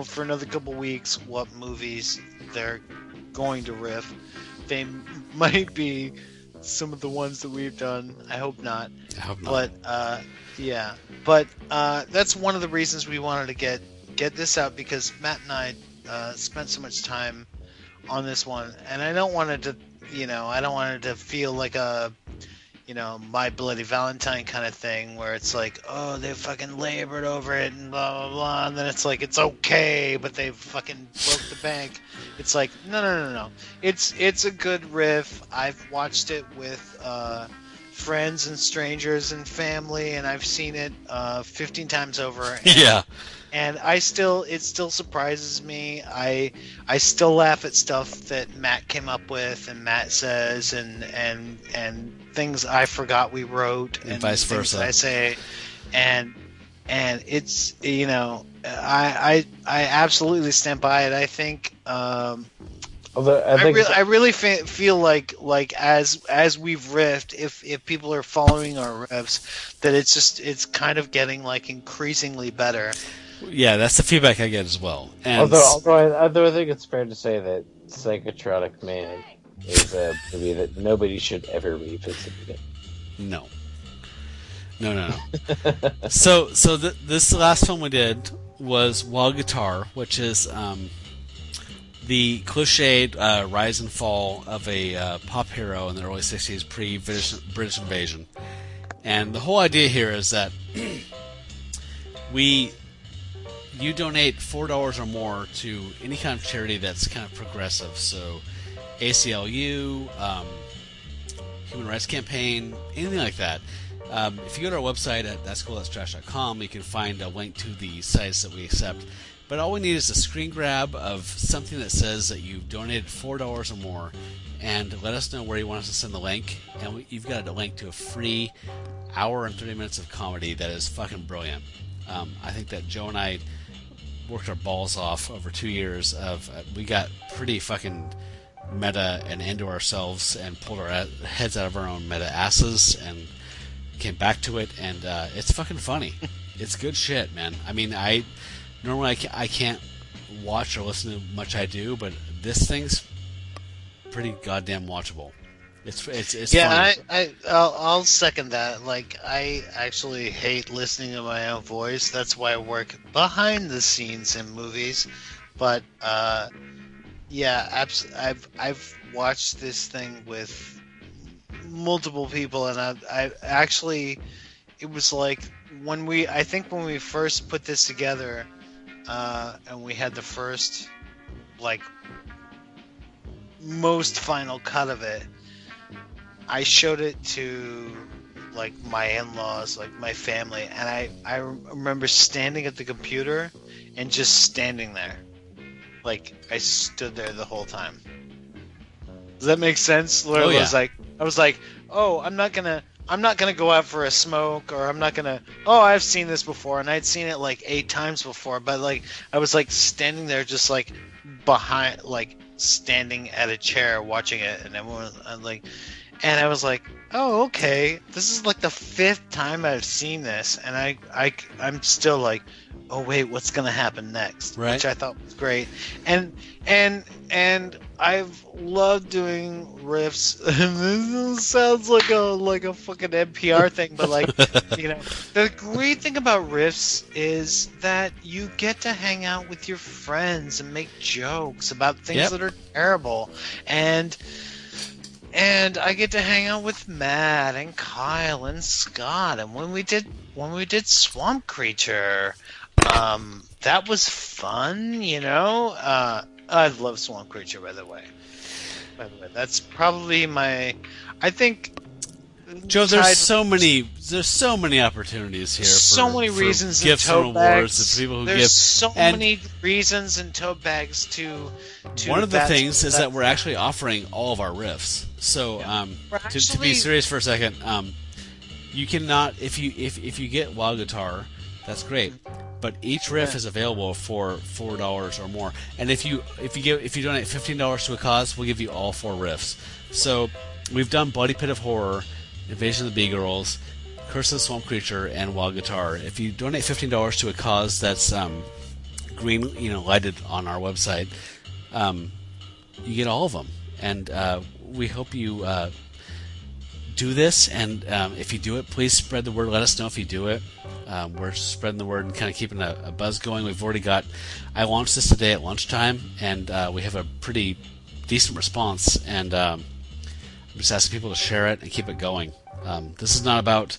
for another couple weeks what movies they're going to riff. They might be some of the ones that we've done. I hope not. But yeah. But that's one of the reasons we wanted to get this out, because Matt and I spent so much time on this one, and I don't want it to, I don't want it to feel like a, My Bloody Valentine kind of thing, where it's oh, they fucking labored over it and blah blah blah, and then it's it's okay, but they fucking broke the bank. It's no. It's a good riff. I've watched it with friends and strangers and family, and I've seen it 15 times over. And,
yeah.
And it still surprises me. I still laugh at stuff that Matt came up with and Matt says, and things I forgot we wrote, and
vice versa.
I say, and it's I absolutely stand by it. I think. I really feel like as we've riffed, if people are following our riffs, that it's kind of getting increasingly better.
Yeah, that's the feedback I get as well. And
Although I think it's fair to say that Psychotronic Man is a movie that nobody should ever revisit again.
No. So this last film we did was Wild Guitar, which is the cliched rise and fall of a pop hero in the early 60s, pre-British invasion. And the whole idea here is that you donate $4 or more to any kind of charity that's kind of progressive. So ACLU, Human Rights Campaign, anything like that. If you go to our website at thatschoolthatstrash.com, you can find a link to the sites that we accept. But all we need is a screen grab of something that says that you've donated $4 or more, and let us know where you want us to send the link. And you've got a link to a free hour and 30 minutes of comedy that is fucking brilliant. I think that Joe and I worked our balls off over 2 years of we got pretty fucking meta and into ourselves and pulled our heads out of our own meta asses and came back to it, and it's fucking funny. It's good shit, man. I mean, normally I can't watch or listen to much I do, but this thing's pretty goddamn watchable. It's
yeah,
funny.
I'll second that. Like, I actually hate listening to my own voice. That's why I work behind the scenes in movies. But yeah, I've watched this thing with multiple people, and I actually, it was like when we first put this together, and we had the first like most final cut of it. I showed it to like my in-laws, like my family, and I remember standing at the computer and just standing there. Like, I stood there the whole time. Does that make sense? Where
yeah.
I was like, oh, I'm not gonna go out for a smoke, or I've seen this before, and I'd seen it like 8 times before, but like I was like standing there just like behind, like standing at a chair watching it, and everyone and I was like, oh, okay, this is like the 5th time I've seen this, and I'm still like, oh wait, what's gonna happen next?
Right.
Which I thought was great, and I've loved doing riffs. This sounds like a fucking NPR thing, but like, you know, the great thing about riffs is that you get to hang out with your friends and make jokes about things that are terrible, and I get to hang out with Matt and Kyle and Scott, and when we did Swamp Creature, that was fun, you know. I love Swamp Creature, by the way. That's probably I think.
Joe, there's so many opportunities here.
So many reasons
gifts
and tote
and
bags.
rewards and people who
There's
give.
so
and
many reasons and tote bags to
one of the things is that we're actually offering all of our riffs. So to be serious for a second, you cannot if you get Wild Guitar, that's great. But each riff is available for $4 or more, and if you donate $15 to a cause, we'll give you all 4 riffs. So we've done Bloody Pit of Horror, Invasion of the Bee-Girls, Curse of the Swamp Creature, and Wild Guitar. If you donate $15 to a cause that's green, lighted on our website, you get all of them. And we hope you do this. And if you do it, please spread the word. Let us know if you do it. We're spreading the word and kind of keeping a buzz going. We've already got. I launched this today at lunchtime, and we have a pretty decent response. And I'm just asking people to share it and keep it going. This is not about.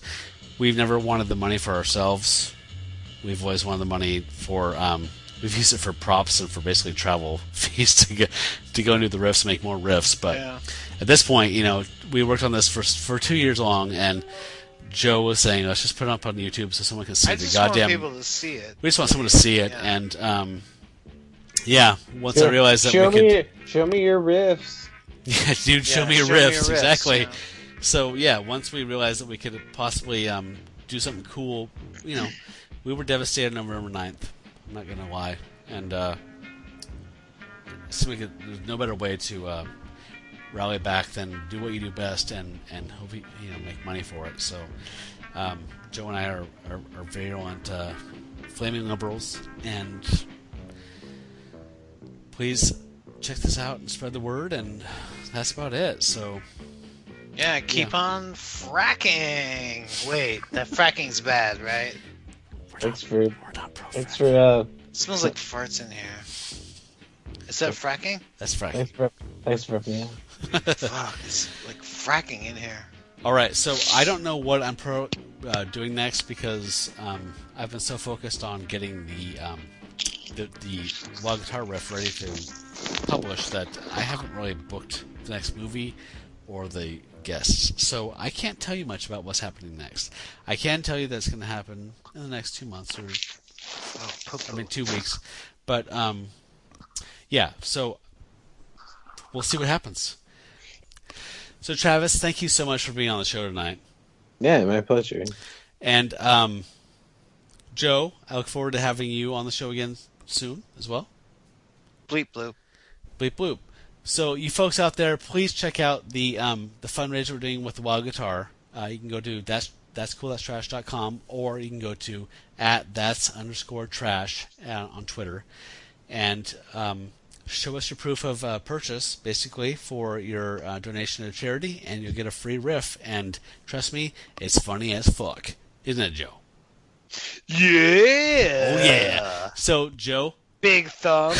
We've never wanted the money for ourselves. We've always wanted the money for. We've used it for props and for basically travel fees to go into the riffs and make more riffs. But at this point, we worked on this for 2 years long, and Joe was saying, let's just put it up on YouTube so someone can see the goddamn.
I just want people to see it.
We just want someone to see it, and once I realized that
show me your riffs.
Yeah, dude, show me your riffs, exactly. Yeah. So once we realized that we could possibly do something cool, we were devastated on November 9th. I'm not gonna lie, and there's no better way to rally back than do what you do best and hope you make money for it. So Joe and I are virulent flaming liberals, and please check this out and spread the word, and that's about it. So
keep on fracking. Wait, that fracking's bad, right?
We're not pro.
It's for.
It smells like farts in here. Is that fracking?
That's fracking.
Thanks for yeah.
Fuck, it's like fracking in here.
All right, so I don't know what I'm doing next because I've been so focused on getting the Wild Guitar riff ready to publish that I haven't really booked the next movie or the guests. So I can't tell you much about what's happening next. I can tell you that it's going to happen in the next 2 months or 2 weeks. But yeah, so we'll see what happens. So Travis, thank you so much for being on the show tonight.
Yeah, my pleasure.
And Joe, I look forward to having you on the show again soon as well.
Bleep bloop.
Bleep bloop. So you folks out there, please check out the fundraiser we're doing with the Wild Guitar. You can go to that'scoolthat'strash.com, or you can go to @that's_trash on Twitter, and show us your proof of purchase, basically, for your donation to charity, and you'll get a free riff. And trust me, it's funny as fuck, isn't it, Joe?
Yeah.
Oh yeah. So Joe,
big thumb.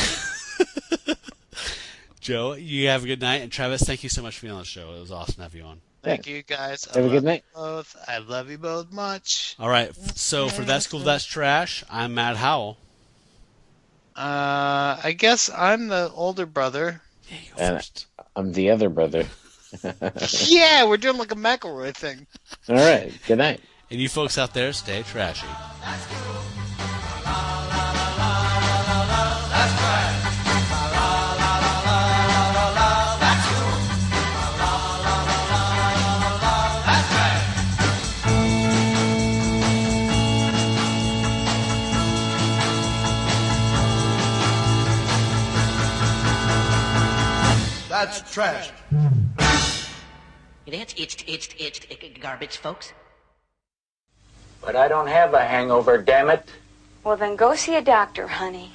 Joe, you have a good night, and Travis, thank you so much for being on the show. It was awesome to have you on.
Thank you, guys.
Have a good night.
Both. I love you both much.
All right. So for That's Cool, That's Trash, I'm Matt Howell.
I guess I'm the older brother.
Yeah, you go
And
first.
I'm the other brother.
Yeah, we're doing like a McElroy thing.
All right. Good night.
And you folks out there, stay trashy.
That's trash.
It's garbage, folks.
But I don't have a hangover, damn it.
Well, then go see a doctor, honey.